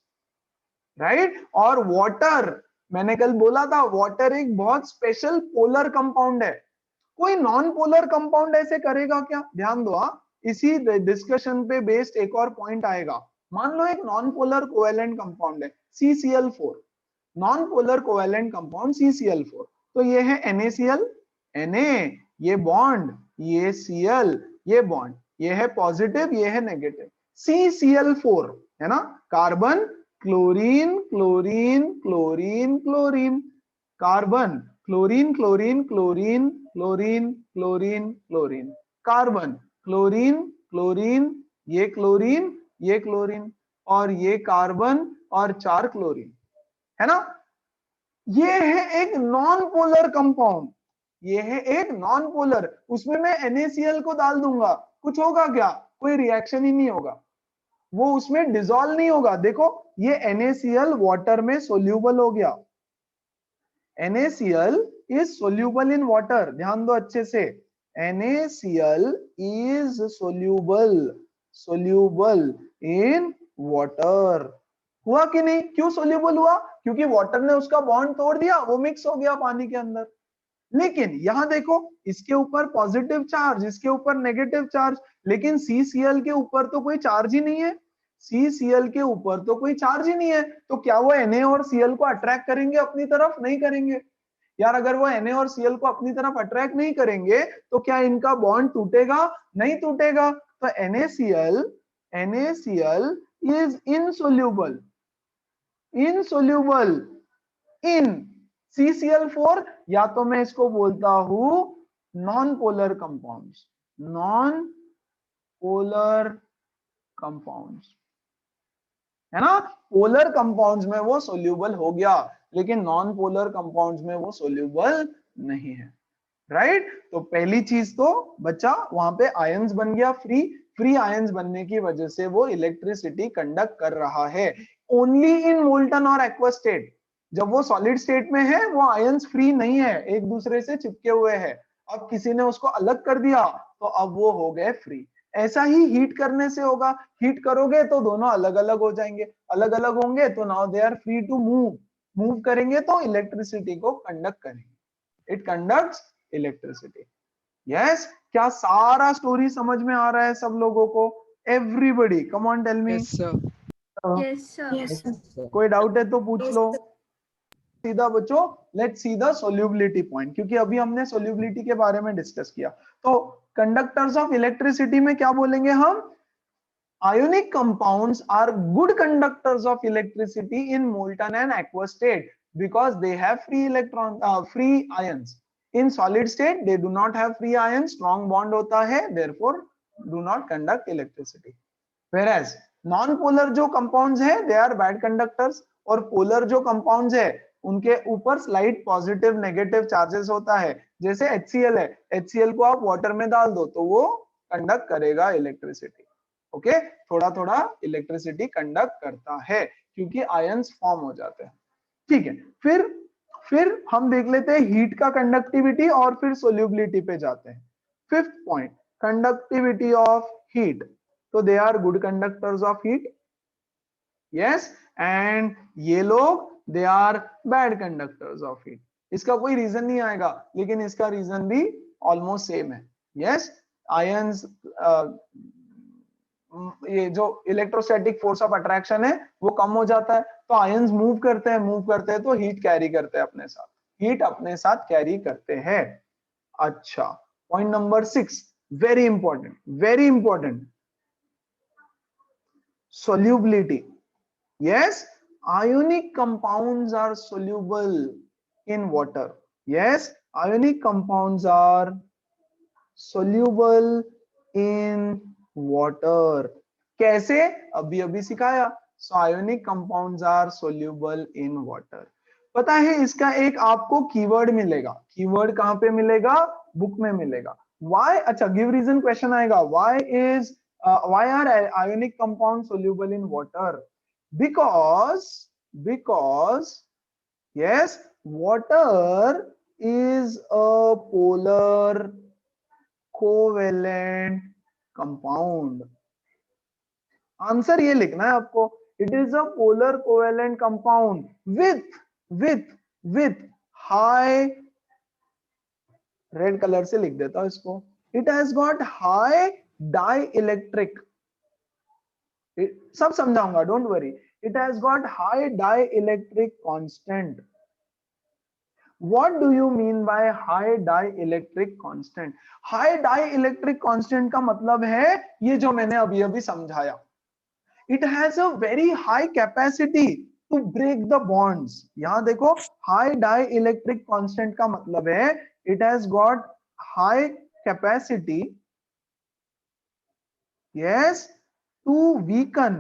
A: right. और वाटर, मैंने कल बोला था, वाटर एक बहुत स्पेशल पोलर कंपाउंड है। कोई नॉन पोलर कंपाउंड ऐसे करेगा क्या? ध्यान दो, इसी डिस्कशन पे बेस्ड एक और पॉइंट आएगा। मान लो एक नॉन पोलर कोवेलेंट कंपाउंड है CCl4, non polar covalent compound CCl4। तो ये है NaCl, Na, ये बॉन्ड, ये Cl, ये बॉन्ड, ये है पॉजिटिव, ये है नेगेटिव। CCl4 है ना, carbon chlorine chlorine chlorine chlorine, carbon chlorine chlorine chlorine chlorine chlorine chlorine, carbon chlorine chlorine, ये क्लोरीन ये क्लोरीन, और ये कार्बन और 4 क्लोरीन, है ना। ये है एक नॉन पोलर कंपाउंड, ये है एक नॉन पोलर। उसमें मैं NaCl को डाल दूंगा, कुछ होगा क्या? कोई रिएक्शन ही नहीं होगा, वो उसमें डिसॉल्व नहीं होगा। देखो ये NaCl वाटर में सोल्यूबल हो गया, NaCl is soluble in water, ध्यान दो अच्छे से, NaCl is soluble in water. हुआ कि नहीं? क्यों सोल्यूबल हुआ? क्योंकि वाटर ने उसका बॉन्ड तोड़ दिया, वो मिक्स हो गया पानी के अंदर। लेकिन यहां देखो, इसके ऊपर पॉजिटिव चार्ज, इसके ऊपर नेगेटिव चार्ज, लेकिन CCl के ऊपर तो कोई चार्ज ही नहीं है, CCl के ऊपर तो कोई चार्ज ही नहीं है, तो क्या वो Na और Cl को अट्रैक्ट करेंगे अपनी तरफ? नहीं करेंगे यार। अगर वो Na और Cl को अपनी तरफ अट्रैक्ट नहीं करेंगे तो क्या इनका बॉन्ड टूटेगा? नहीं टूटेगा। तो NaCl is insoluble in CCl4, या तो मैं इसको बोलता हूं non polar compounds, non polar compounds, है ना। पोलर कंपाउंड्स में वो सोल्यूबल हो गया, लेकिन नॉन पोलर कंपाउंड्स में वो सोल्यूबल नहीं है, राइट। तो पहली चीज तो बच्चा वहां पे आयंस बन गया, फ्री आयंस बनने की वजह से वो इलेक्ट्रिसिटी कंडक्ट कर रहा है। ओनली इन मोल्टन और एक्वा स्टेट, जब वो सॉलिड स्टेट में है वो आयंस फ्री नहीं है, एक दूसरे से चिपके हुए हैं। अब किसी ने उसको अलग कर दिया तो अब वो हो गए फ्री। ऐसा ही हीट करने से होगा, हीट करोगे तो दोनों अलग अलग हो जाएंगे, अलग अलग होंगे तो now they are free to move करेंगे तो इलेक्ट्रिसिटी को कंडक्ट करेंगे, इट कंडक्ट्स इलेक्ट्रिसिटी। यस, क्या सारा स्टोरी समझ में आ रहा है सब लोगों को? Everybody come on tell me.
C: Yes, sir.
B: Yes, sir.
A: कोई डाउट है तो पूछ लो। सीधा बच्चों, let's see the solubility point, क्योंकि अभी हमने सोल्यूबिलिटी के बारे में डिस्कस किया। तो कंडक्टर्स ऑफ इलेक्ट्रिसिटी में क्या बोलेंगे हम? Ionic compounds are good conductors of electricity in molten and aqueous state because they have free ions. In solid state, they do not have free ions. Strong bond होता है, therefore do not conduct electricity. Whereas non-polar जो compounds है, they are bad conductors. और polar जो compounds है, उनके ऊपर slight positive negative charges होता है। जैसे HCl है, HCl को आप water में डाल दो तो वो conduct करेगा electricity. ओके, थोड़ा थोड़ा इलेक्ट्रिसिटी कंडक्ट करता है क्योंकि आयंस फॉर्म हो जाते हैं। ठीक है, फिर हम देख लेते हैं हीट का कंडक्टिविटी और फिर सोल्यूबिलिटी पे जाते हैं। Fifth point, conductivity of heat. तो they are good conductors of heat, yes, and ये लोग they are bad conductors of heat. इसका कोई रीजन नहीं आएगा, लेकिन इसका रीजन भी ऑलमोस्ट सेम है। यस, आयंस, ये जो इलेक्ट्रोस्टैटिक फोर्स ऑफ अट्रैक्शन है वो कम हो जाता है, तो आयंस मूव करते हैं तो हीट कैरी करते हैं अपने साथ, हीट अपने साथ कैरी करते हैं। अच्छा, point number 6, very important, solubility. Yes, ionic compounds are soluble in water. Yes, ionic compounds are soluble in water. कैसे? अभी सिखाया। So ionic compounds are soluble in water. पता है इसका एक आपको कीवर्ड मिलेगा, कीवर्ड कहां पे मिलेगा? बुक में मिलेगा। Why? अच्छा, give reason क्वेश्चन आएगा। Why are ionic compounds soluble in water? Because yes, water is a polar covalent compound. Answer ये लिखना है आपको, it is a polar covalent compound with high, red colour से लिख देता हूं इसको, it has got high dielectric, सब समझाऊंगा, don't worry, it has got high dielectric constant. What do you mean by high dielectric constant? High dielectric constant का मतलब है ये जो मैंने अभी अभी समझाया. It has a very high capacity to break the bonds. यहां देखो high dielectric constant का मतलब है it has got high capacity, yes, to weaken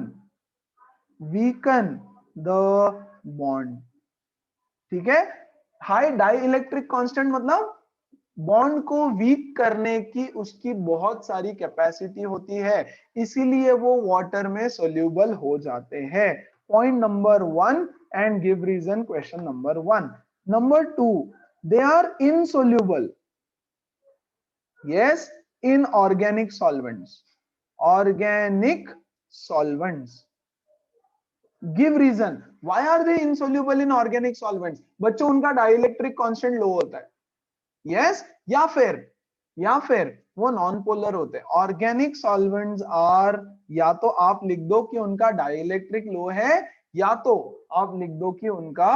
A: the bond. ठीक है. हाई डाई इलेक्ट्रिक कांस्टेंट मतलब बॉन्ड को वीक करने की उसकी बहुत सारी कैपेसिटी होती है, इसीलिए वो वाटर में सोल्यूबल हो जाते हैं. Point number 1 and give reason question number 1. Number 2, they are insoluble, yes, in organic solvents. Organic solvents. Give reason. Why are they insoluble in organic solvents? बच्चों उनका डाइलेक्ट्रिक कांस्टेंट लो होता है. Yes, या फिर वो नॉन पोलर होते हैं. Organic solvents are, या तो आप लिख दो कि उनका डाइलेक्ट्रिक लो है, या तो आप लिख दो कि उनका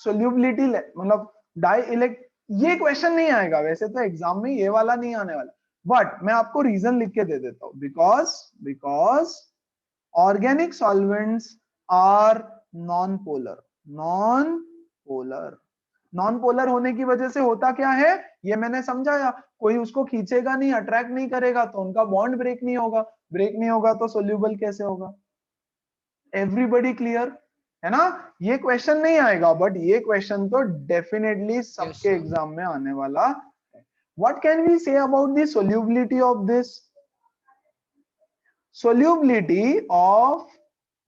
A: सोल्यूबिलिटी मतलब डाइलेक्ट. ये क्वेश्चन नहीं आएगा वैसे तो एग्जाम में, ये वाला नहीं आने वाला, बट मैं आपको रीजन लिख के दे देता हूं. Because organic solvents are non polar. Non polar होने की वजह से होता क्या है, ये मैंने समझाया, कोई उसको खींचेगा नहीं, अट्रैक्ट नहीं करेगा, तो उनका बॉन्ड ब्रेक नहीं होगा तो सोल्यूबल कैसे होगा. एवरीबॉडी क्लियर है ना. ये क्वेश्चन नहीं आएगा, बट ये क्वेश्चन तो डेफिनेटली सबके एग्जाम में आने वाला है. What can we say about the solubility of this? Solubility of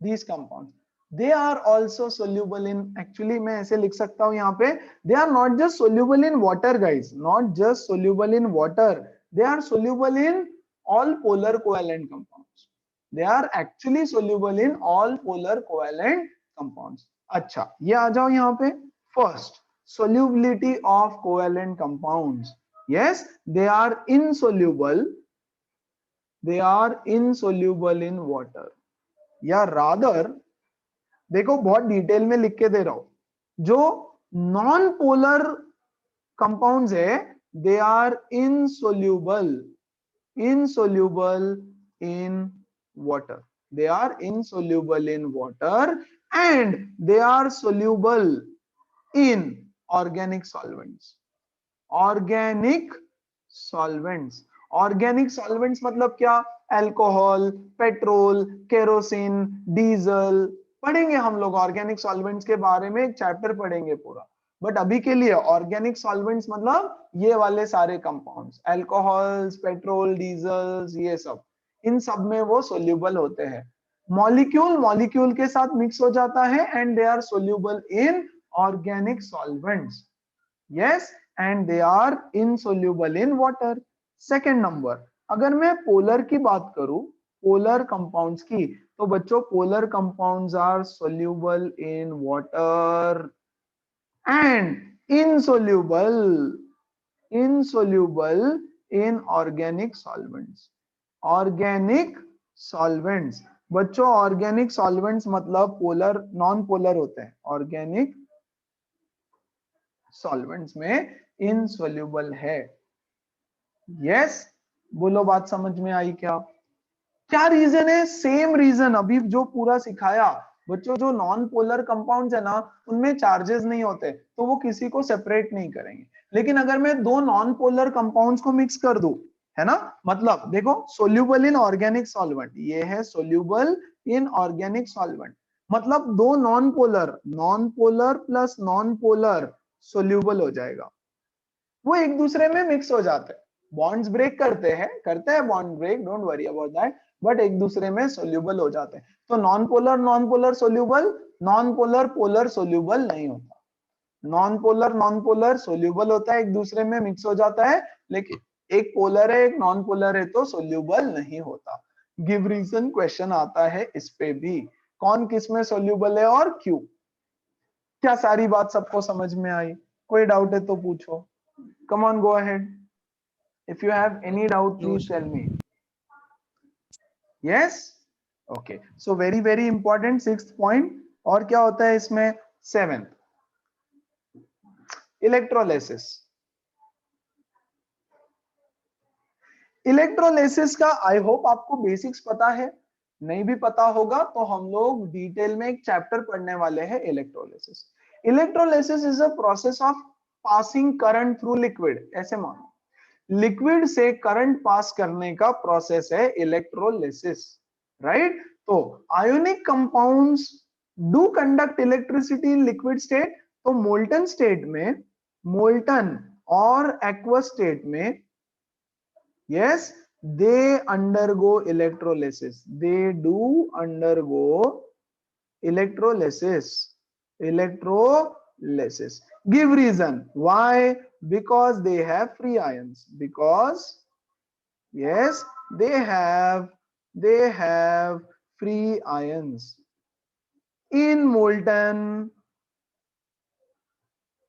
A: these compounds, they are also soluble in, actually मैं ऐसे लिख सकता हूं यहाँ पे, they are not just soluble in water guys, not just soluble in water, they are soluble in all polar covalent compounds. They are actually soluble in all polar covalent compounds. अच्छा ये आ जाओ यहाँ पे. First, solubility of covalent compounds. Yes, they are insoluble in water, या rather देखो बहुत detail में लिख के दे रहा हूं, जो नॉन पोलर कंपाउंड्स है they are insoluble in water. They are insoluble in water and they are soluble in organic solvents. Organic solvents मतलब क्या? अल्कोहल, पेट्रोल, केरोसिन, डीजल पढ़ेंगे हम लोग. ऑर्गेनिक सॉल्वेंट्स के बारे में एक चैप्टर पढ़ेंगे पूरा, बट अभी के लिए ऑर्गेनिक सॉल्वेंट्स मतलब ये वाले सारे कंपाउंड्स, अल्कोहल्स, पेट्रोल, डीजल्स, ये सब, इन सब में वो सोल्यूबल होते हैं. मॉलिक्यूल के साथ मिक्स हो जाता है and they are soluble in organic solvents. Yes, and they are insoluble in water. Second number, अगर मैं पोलर की बात करूं, पोलर कंपाउंड्स की, तो बच्चों polar compounds are soluble in water and insoluble in organic solvents. Organic solvents बच्चों, organic solvents मतलब पोलर नॉन पोलर होते हैं, ऑर्गेनिक सॉल्वेंट्स में इनसोल्यूबल है. यस, बोलो बात समझ में आई क्या? क्या रीजन है? सेम रीजन अभी जो पूरा सिखाया बच्चों. जो नॉन पोलर कंपाउंड्स है ना, उनमें चार्जेस नहीं होते, तो वो किसी को सेपरेट नहीं करेंगे. लेकिन अगर मैं दो नॉन पोलर कंपाउंड्स को मिक्स कर दूं, है ना, मतलब देखो सोल्यूबल इन ऑर्गेनिक सॉल्वेंट, ये है सोल्यूबल इन ऑर्गेनिक सॉल्वेंट, मतलब दो non polar plus non polar soluble हो जाएगा. वो एक दूसरे में मिक्स हो जाते हैं, बॉन्ड्स ब्रेक करते हैं bond break, don't worry about that, but एक दूसरे में सोल्यूबल हो जाते हैं. तो non polar soluble, non polar soluble नहीं होता. नॉन पोलर सोल्यूबल होता है, एक दूसरे में मिक्स हो जाता है, लेकिन एक पोलर है एक नॉन पोलर है तो सोल्यूबल नहीं होता. गिव रीजन क्वेश्चन आता है इस पे भी, कौन किस में सोल्यूबल है और क्यों. क्या सारी बात सबको समझ में आई? कोई डाउट है तो पूछो. Come on, go ahead. If you have any doubt, please tell me. Yes? Okay. So very important sixth point. और क्या होता है इसमें? Seventh. इलेक्ट्रोलिसिस। इलेक्ट्रोलिसिस का आई होप आपको बेसिक्स पता है, नहीं भी पता होगा तो हम लोग डिटेल में एक चैप्टर पढ़ने वाले हैं electrolysis. Electrolysis is a process of passing current through liquid, ऐसे मानो लिक्विड से करंट पास करने का प्रोसेस है इलेक्ट्रोलिसिस, राइट। तो ionic compounds do conduct electricity in liquid state. तो मोल्टन स्टेट में, मोल्टन और एक्वस स्टेट में, yes, they undergo electrolysis, they do undergo electrolysis. Give reason why. Because they have free ions, because yes, they have free ions in molten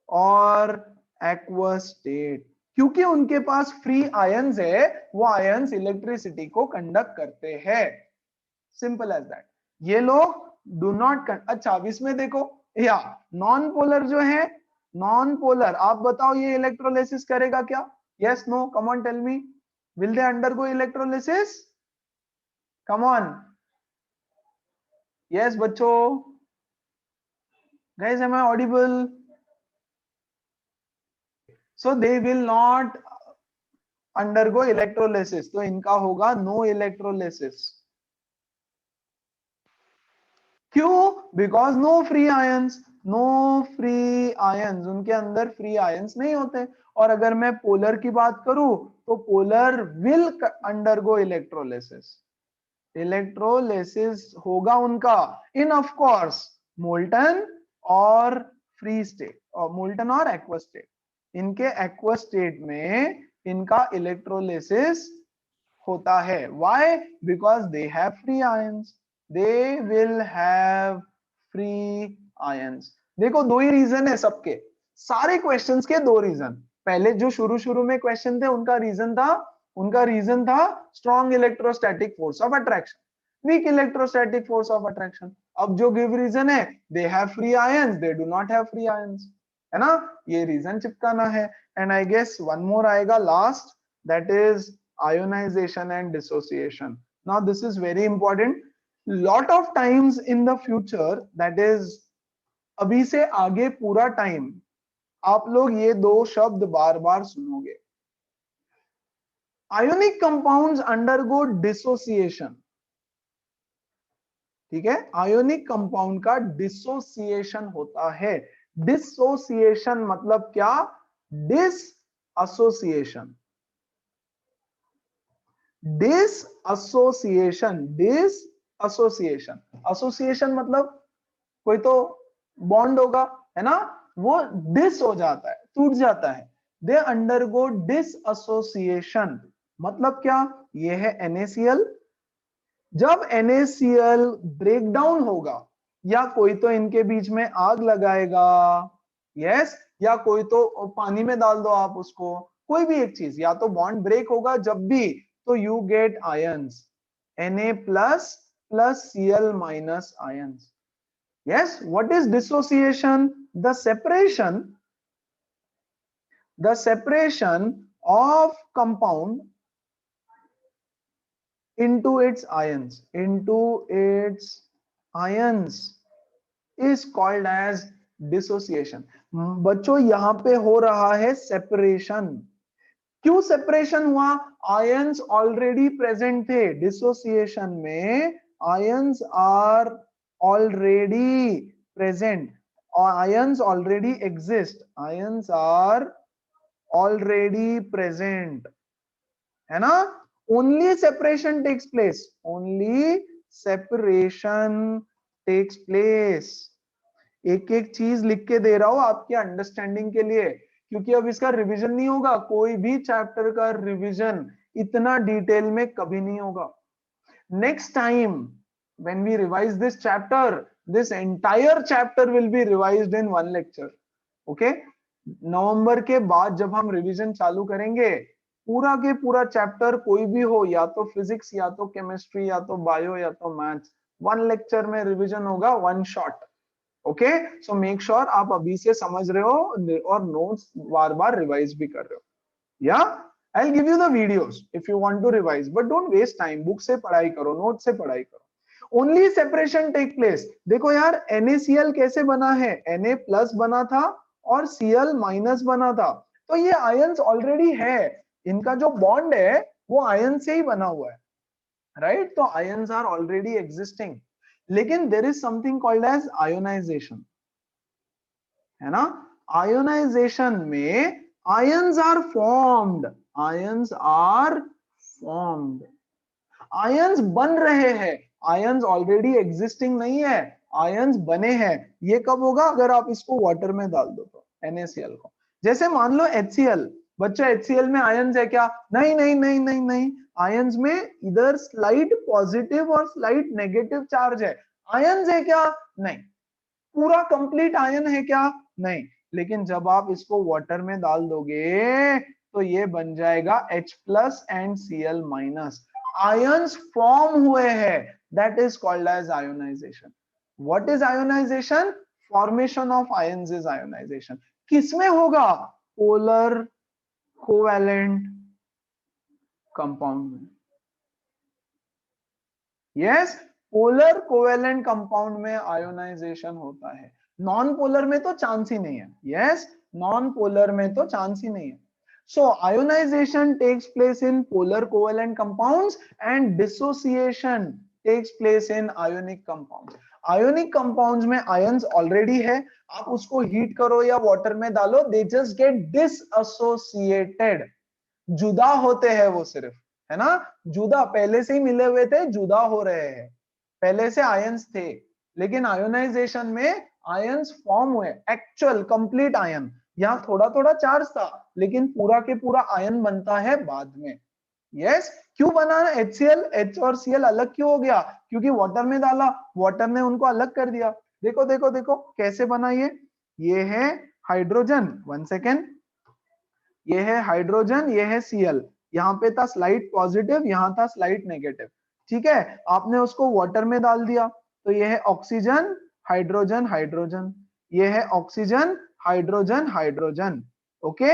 A: or aqueous state। क्योंकि उनके पास free ions है, वो ions electricity को conduct करते हैं, simple as that. ये लोग do not. अच्छा अब इसमें देखो, या नॉन पोलर जो है, नॉन पोलर, आप बताओ ये इलेक्ट्रोलिसिस करेगा क्या? Yes no, come on tell me, will they undergo electrolysis? Come on, yes बच्चों, guys am I audible? So they will not undergo electrolysis, तो इनका होगा no electrolysis। क्यों? Because no free ions, उनके अंदर फ्री आयंस नहीं होते। और अगर मैं पोलर की बात करूं तो पोलर विल अंडरगो इलेक्ट्रोलिसिस होगा उनका इन ऑफ कोर्स मोल्टन और फ्री स्टेट, और मोल्टन और एक्वस स्टेट। इनके एक्वस स्टेट में इनका इलेक्ट्रोलिसिस होता है। Why? Because they have free ions, they will have free ions. देखो दो ही रीजन है सबके, सारे क्वेश्चंस के दो रीजन। पहले जो शुरू में क्वेश्चन थे उनका रीजन था strong electrostatic force of attraction, weak electrostatic force of attraction. अब जो गिव रीजन है, they have free ions, they do not have free ions, है ना, ये रीजन चिपकाना है। And I guess one more आएगा last, that is ionization and dissociation. Now this is very important. Lot of times in the future, that is अभी से आगे पूरा टाइम आप लोग ये दो शब्द बार बार सुनोगे। आयोनिक कंपाउंड्स अंडरगो डिसोसिएशन, ठीक है, आयोनिक कंपाउंड का डिसोसिएशन होता है। डिसोसिएशन मतलब क्या? डिसएसोसिएशन, एसोसिएशन मतलब कोई तो बॉन्ड होगा, है ना, वो डिस हो जाता है, टूट जाता है। दे अंडरगो डिसएसोसिएशन मतलब क्या? ये है NaCl। जब NaCl ब्रेक डाउन होगा, या कोई तो इनके बीच में आग लगाएगा, यस, या कोई तो पानी में डाल दो आप उसको, कोई भी एक चीज, या तो बॉन्ड ब्रेक होगा जब भी, तो you get ions Na plus Cl minus ions। Yes, what is dissociation? The separation of compound into its ions is called as dissociation। बच्चों यहां पे हो रहा है सेपरेशन। क्यों सेपरेशन हुआ? आयंस ऑलरेडी प्रेजेंट थे डिसोसिएशन में, ions are already present, ions already exist, ions are already present, है ना। Only separation takes place, only separation takes place. एक एक चीज लिख के दे रहा हूं आपके अंडरस्टैंडिंग के लिए, क्योंकि अब इसका रिवीजन नहीं होगा, कोई भी चैप्टर का रिवीजन इतना डिटेल में कभी नहीं होगा। Next time when we revise this chapter, this entire chapter will be revised in one lecture, okay. नवंबर के बाद जब हम रिवीजन चालू करेंगे, पूरा के पूरा चैप्टर कोई भी हो, या तो फिजिक्स, या तो केमिस्ट्री, या तो बायो, या तो मैथ्स, वन लेक्चर में रिवीजन होगा, one shot, okay, so make sure आप अभी से समझ रहे हो और नोट्स बार बार रिवाइज भी कर रहे हो। या I'll give you the videos if you want to revise, but don't waste time. Book से पढ़ाई करो, नोट से पढ़ाई करो। Only separation take place. देखो यार NaCl कैसे बना है, Na प्लस बना था और Cl माइनस बना था, तो ये आयंस ऑलरेडी है, इनका जो बॉन्ड है वो आयन से ही बना हुआ है, राइट? तो आयंस आर ऑलरेडी एग्जिस्टिंग, लेकिन there is something called as ionization, है ना? आयोनाइजेशन में ions are formed, ions are formed, ions बन रहे हैं, आयंस ऑलरेडी एग्जिस्टिंग नहीं है, आयंस बने हैं। ये कब होगा? अगर आप इसको वाटर में डाल दो तो, NaCl को। जैसे मान लो HCl, बच्चा HCl में आयंस है क्या? नहीं नहीं नहीं नहीं नहीं, आयंस में इधर स्लाइट पॉजिटिव और स्लाइट नेगेटिव चार्ज है। आयंस है क्या? नहीं। पूरा कंप्लीट आयन है क्या? नहीं। लेकिन जब आप इसको वाटर में डाल दोगे तो ये बन जाएगा H plus and Cl minus, ions form हुए हैं, that is called as ionization. What is ionization? Formation of ions is ionization. किसमें होगा? पोलर कोवैलेंट कंपाउंड में। यस, पोलर कोवैलेंट कंपाउंड में आयोनाइजेशन होता है, नॉन पोलर में तो चांस ही नहीं है। यस, नॉन पोलर में तो चांस ही नहीं है। So ionization takes place in polar covalent compounds and dissociation takes place in ionic compounds. Ionic compounds में ions already है, आप उसको हीट करो या वाटर में डालो, they just get disassociated, जुदा होते हैं वो सिर्फ, है ना? जुदा, पहले से ही मिले हुए थे, जुदा हो रहे हैं, पहले से आयंस थे, लेकिन आयोनाइजेशन में आयंस फॉर्म हुए, एक्चुअल कंप्लीट आयन। यहाँ थोड़ा थोड़ा चार्ज था, लेकिन पूरा के पूरा आयन बनता है बाद में। यस, क्यों बना? HCl, H और Cl अलग क्यों हो गया? क्योंकि वाटर में डाला, वाटर ने उनको अलग कर दिया। देखो देखो देखो कैसे बना ये है हाइड्रोजन, 1 सेकेंड, ये है हाइड्रोजन, ये है Cl, यहाँ पे था स्लाइट पॉजिटिव, यहाँ था स्लाइट नेगेटिव, ठीक है? आपने उसको वाटर में डाल दिया तो ये है ऑक्सीजन हाइड्रोजन हाइड्रोजन, ये है oxygen hydrogen hydrogen. Okay,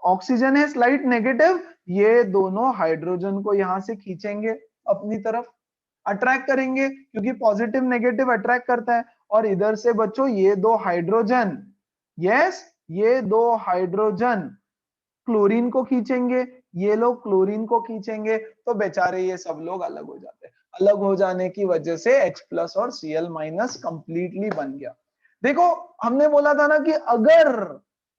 A: oxygen है स्लाइट नेगेटिव, ये दोनों हाइड्रोजन को यहां से खींचेंगे अपनी तरफ, अट्रैक्ट करेंगे, क्योंकि पॉजिटिव नेगेटिव अट्रैक्ट करता है। और इधर से बच्चों ये दो हाइड्रोजन, यस, ये दो हाइड्रोजन क्लोरीन को खींचेंगे, ये लोग क्लोरीन को खींचेंगे, तो बेचारे ये सब लोग अलग हो जाते हैं। अलग हो जाने की वजह से H प्लस और Cl माइनस कंप्लीटली बन गया। देखो, हमने बोला था ना कि अगर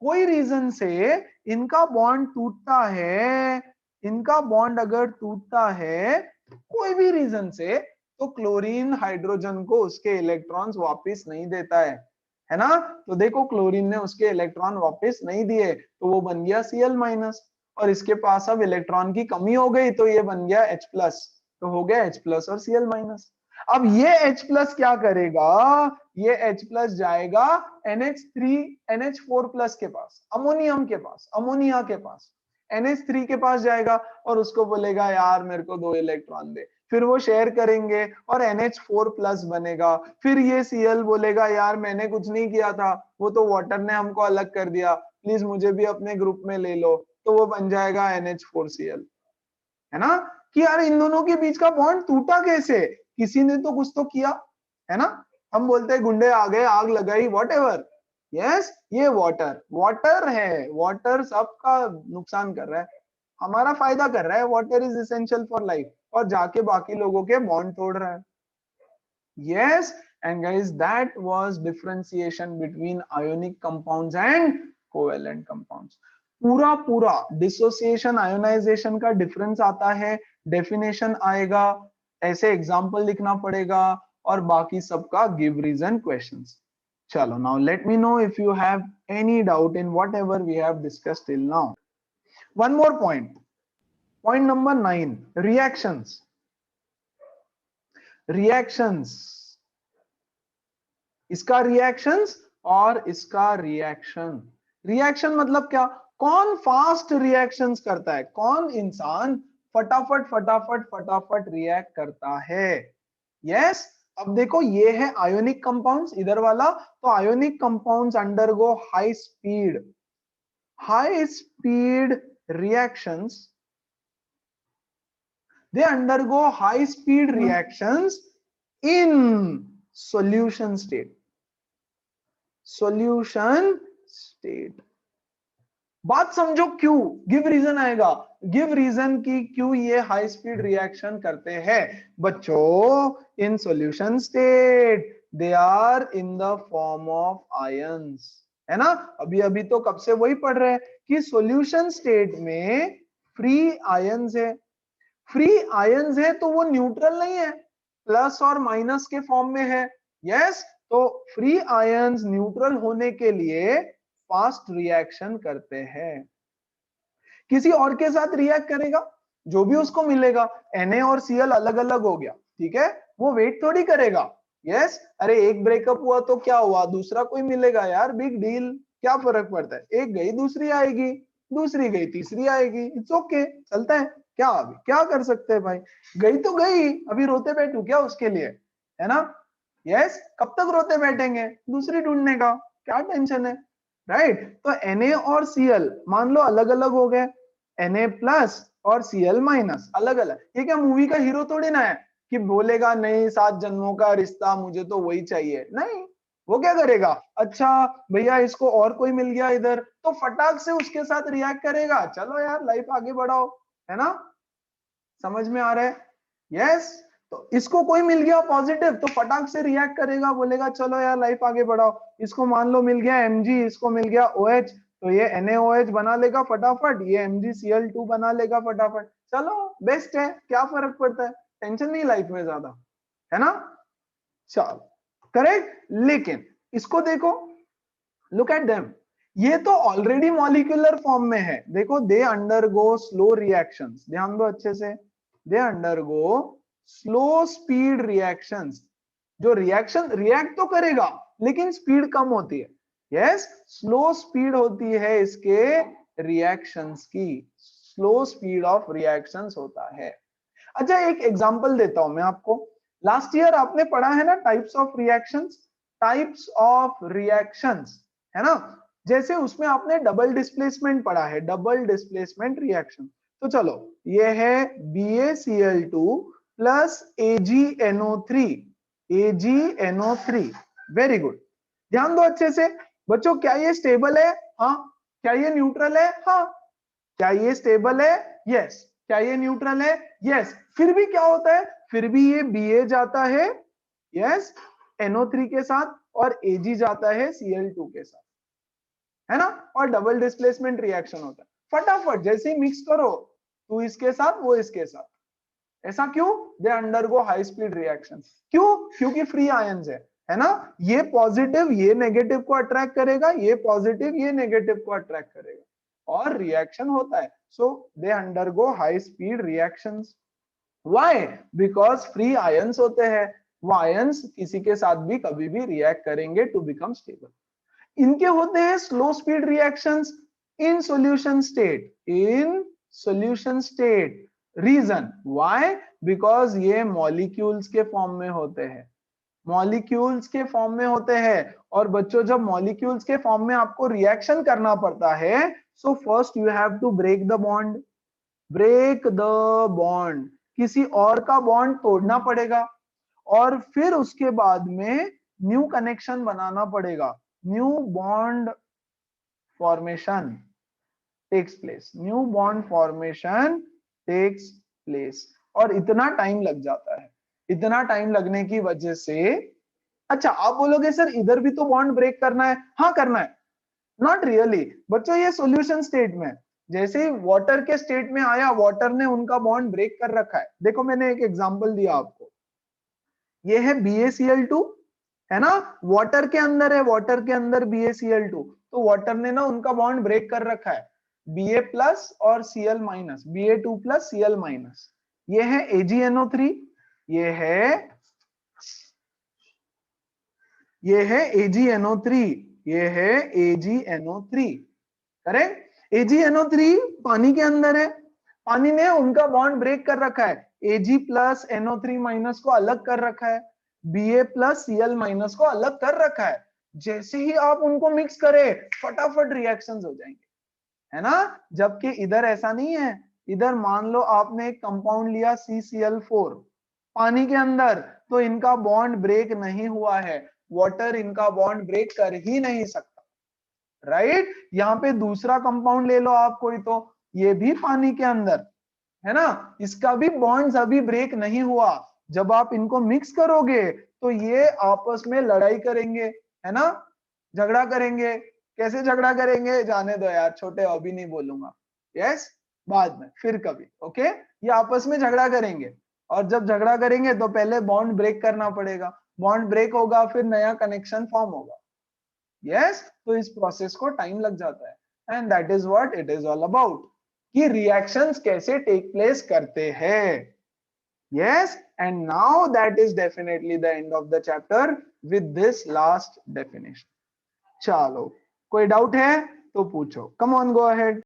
A: कोई रीजन से इनका बॉन्ड टूटता है, इनका बॉन्ड अगर टूटता है कोई भी रीजन से, तो क्लोरीन हाइड्रोजन को उसके इलेक्ट्रॉन्स वापस नहीं देता है ना? तो देखो क्लोरीन ने उसके इलेक्ट्रॉन वापस नहीं दिए, तो वो बन गया Cl माइनस, और इसके पास अब इलेक्ट्रॉन की कमी हो गई, तो ये बन गया H प्लस, तो हो गया H प्लस और Cl माइनस। अब ये H प्लस क्या करेगा? ये H प्लस जाएगा NH3 NH4 प्लस के पास, अमोनियम के पास, अमोनिया के पास, NH3 के पास जाएगा और उसको बोलेगा यार मेरे को 2 इलेक्ट्रॉन दे, फिर वो शेयर करेंगे और NH4 प्लस बनेगा। फिर ये Cl बोलेगा यार मैंने कुछ नहीं किया था, वो तो वाटर ने हमको अलग कर दिया, प्लीज मुझे भी अपने ग्रुप में ले लो, तो वो बन जाएगा NH4Cl, है ना? कि यार इन दोनों के बीच का बॉन्ड टूटा कैसे? किसी ने तो कुछ तो किया, है ना? हम बोलते हैं गुंडे आ गए, आग लगाई, व्हाटएवर। यस, ये वाटर है, वाटर सबका नुकसान कर रहा है, हमारा फायदा कर रहा है, water is essential for life, और जाके बाकी लोगों के बॉन्ड तोड़ रहा है। Yes, and guys, that was differentiation between ionic compounds and covalent compounds. पूरा पूरा डिसोसिएशन आयोनाइजेशन का डिफरेंस आता है, डेफिनेशन आएगा, ऐसे एग्जांपल लिखना पड़ेगा, और बाकी सबका गिव रीजन क्वेश्चंस। चलो, now let me know if you have any doubt in whatever we have discussed till now. One more point, point number 9, reactions. Reactions, इसका रिएक्शंस और इसका रिएक्शन। रिएक्शन मतलब क्या? कौन फास्ट रिएक्शंस करता है, कौन इंसान फटाफट फटाफट फटाफट रिएक्ट करता है। यस, अब देखो ये है आयोनिक कंपाउंड्स इधर वाला, तो ionic compounds undergo high speed reactions, they undergo high speed reactions in solution state. बात समझो क्यों, गिव रीजन आएगा, गिव रीजन की क्यों ये हाई स्पीड रिएक्शन करते हैं बच्चों in solution state, they are in the form of ions, है ना। अभी अभी तो कब से वही पढ़ रहे हैं कि सॉल्यूशन स्टेट में फ्री आयंस है, फ्री आयंस है तो वो न्यूट्रल नहीं है, प्लस और माइनस के फॉर्म में है, यस। तो फ्री आयंस न्यूट्रल होने के लिए फास्ट रिएक्शन करते हैं, किसी और के साथ रिएक्ट करेगा, जो भी उसको मिलेगा, Na और Cl अलग अलग हो गया, ठीक है, वो वेट थोड़ी करेगा, यस। अरे एक ब्रेकअप हुआ तो क्या हुआ, दूसरा कोई मिलेगा यार, बिग डील, क्या फर्क पड़ता है, एक गई दूसरी आएगी, दूसरी गई तीसरी आएगी, इट्स ओके, चलता है, क्या अभी क्या कर सकते हैं भाई, गई तो गई, अभी रोते बैठू क्या उसके लिए, है ना, यस। कब तक रोते बैठेंगे, दूसरी ढूंढने का क्या टेंशन है, राइट। तो Na और Cl मान लो अलग अलग हो गए, Na प्लस और Cl माइनस अलग अलग, ये क्या मूवी का हीरो थोड़ी ना है कि बोलेगा नहीं 7 जन्मों का रिश्ता मुझे तो वही चाहिए, नहीं, वो क्या करेगा, अच्छा भैया इसको और कोई मिल गया इधर, तो फटाक से उसके साथ रिएक्ट करेगा, चलो यार लाइफ आगे बढ़ाओ, है ना, समझ में आ रहा है, यस। तो इसको कोई मिल गया पॉजिटिव तो फटाक से रिएक्ट करेगा, बोलेगा चलो यार लाइफ आगे बढ़ाओ, इसको मान लो मिल गया Mg, इसको मिल गया OH, तो ये NaOH बना लेगा फटाफट, ये MgCl2 बना लेगा फटाफट, चलो बेस्ट है, क्या फर्क पड़ता है, टेंशन नहीं लाइफ में ज्यादा, है ना, चलो करेक्ट। लेकिन इसको देखो, लुक एट देम, ये तो ऑलरेडी मॉलिक्यूलर फॉर्म में है, देखो दे अंडरगो स्लो रिएक्शंस, ध्यान दो अच्छे से, they undergo slow speed reactions, जो रिएक्शन रिएक्ट तो करेगा लेकिन स्पीड कम होती है, यस, स्लो स्पीड होती है इसके रिएक्शंस की, स्लो स्पीड ऑफ रिएक्शंस होता है। अच्छा एक एग्जांपल देता हूं मैं आपको, लास्ट ईयर आपने पढ़ा है ना टाइप्स ऑफ रिएक्शंस, है ना, जैसे उसमें आपने डबल डिस्प्लेसमेंट पढ़ा है, डबल डिस्प्लेसमेंट रिएक्शन, तो चलो ये है BaCl2 plus AgNO3, very good, ध्यान दो अच्छे से बच्चों, क्या ये स्टेबल है, हाँ, क्या ये न्यूट्रल है, हाँ, क्या ये स्टेबल है, यस, क्या ये न्यूट्रल है, यस, फिर भी क्या होता है, फिर भी ये Ba जाता है, यस, NO3 के साथ, और Ag जाता है Cl2 के साथ, है ना, और डबल डिस्प्लेसमेंट रिएक्शन होता है, फटाफट जैसे ही मिक्स करो, तू इसके साथ वो इसके साथ, ऐसा क्यों, दे अंडरगो हाई स्पीड रिएक्शन, क्यों, क्योंकि फ्री आयंस है ना, ये पॉजिटिव ये नेगेटिव को अट्रैक्ट करेगा, ये पॉजिटिव ये नेगेटिव को अट्रैक्ट करेगा, और रिएक्शन होता है, so they undergo high speed reactions, why, because free ions होते हैं, वो आयंस किसी के साथ भी कभी भी रिएक्ट करेंगे टू बिकम स्टेबल, इनके होते हैं slow speed reactions in solution state, reason why, because ये मॉलिक्यूल्स के फॉर्म में होते हैं, मॉलिक्यूल्स के फॉर्म में होते हैं, और बच्चों जब मॉलिक्यूल्स के फॉर्म में आपको रिएक्शन करना पड़ता है, so first you have to break the bond, किसी और का बॉन्ड तोड़ना पड़ेगा, और फिर उसके बाद में न्यू कनेक्शन बनाना पड़ेगा, new bond formation takes place, और इतना टाइम लग जाता है, इतना टाइम लगने की वजह से, अच्छा आप बोलोगे सर इधर भी तो बॉन्ड ब्रेक करना है, हाँ करना है, नॉट रियली बच्चों, ये सॉल्यूशन स्टेट में, जैसे ही वाटर के स्टेट में आया, वाटर ने उनका बॉन्ड ब्रेक कर रखा है, देखो मैंने एक एग्जांपल दिया आपको, ये है BaCl2, है ना, वाटर के अंदर है, वाटर के अंदर BaCl2, तो वाटर ने ना उनका बॉन्ड ब्रेक कर रखा है, Ba प्लस और Cl minus, Ba2 plus Cl minus, ये है AgNO3, ये है AgNO3, ये है AgNO3, करेक्ट, AgNO3 पानी के अंदर है, पानी ने उनका बॉन्ड ब्रेक कर रखा है, Ag प्लस NO3 माइनस को अलग कर रखा है, Ba प्लस Cl माइनस को अलग कर रखा है। जैसे ही आप उनको मिक्स करें फटाफट रिएक्शंस हो जाएंगे, है ना। जबकि इधर ऐसा नहीं है। इधर मान लो आपने एक कंपाउंड लिया CCl4 पानी के अंदर, तो इनका बॉन्ड ब्रेक नहीं हुआ है। वाटर इनका बॉन्ड ब्रेक कर ही नहीं सकता, राइट। यहाँ पे दूसरा कंपाउंड ले लो आप कोई, तो ये भी पानी के अंदर है ना, इसका भी बॉन्ड्स अभी ब्रेक नहीं हुआ। जब आप इनको मिक्स करोगे तो ये आपस में लड़ाई करेंगे, है ना, झगड़ा करेंगे। कैसे झगड़ा करेंगे जाने दो यार, छोटे अभी नहीं बोलूंगा, यस बाद में फिर कभी, ओके। ये आपस में झगड़ा करेंगे, और जब झगड़ा करेंगे तो पहले बॉन्ड ब्रेक करना पड़ेगा, बॉन्ड ब्रेक होगा फिर नया कनेक्शन फॉर्म होगा, यस। तो इस प्रोसेस को टाइम लग जाता है, and that is what it is all about, कि रिएक्शंस कैसे टेक प्लेस करते हैं। Yes, and now that is definitely the end of the chapter with this last definition. चलो, कोई डाउट है तो पूछो, come on, go ahead.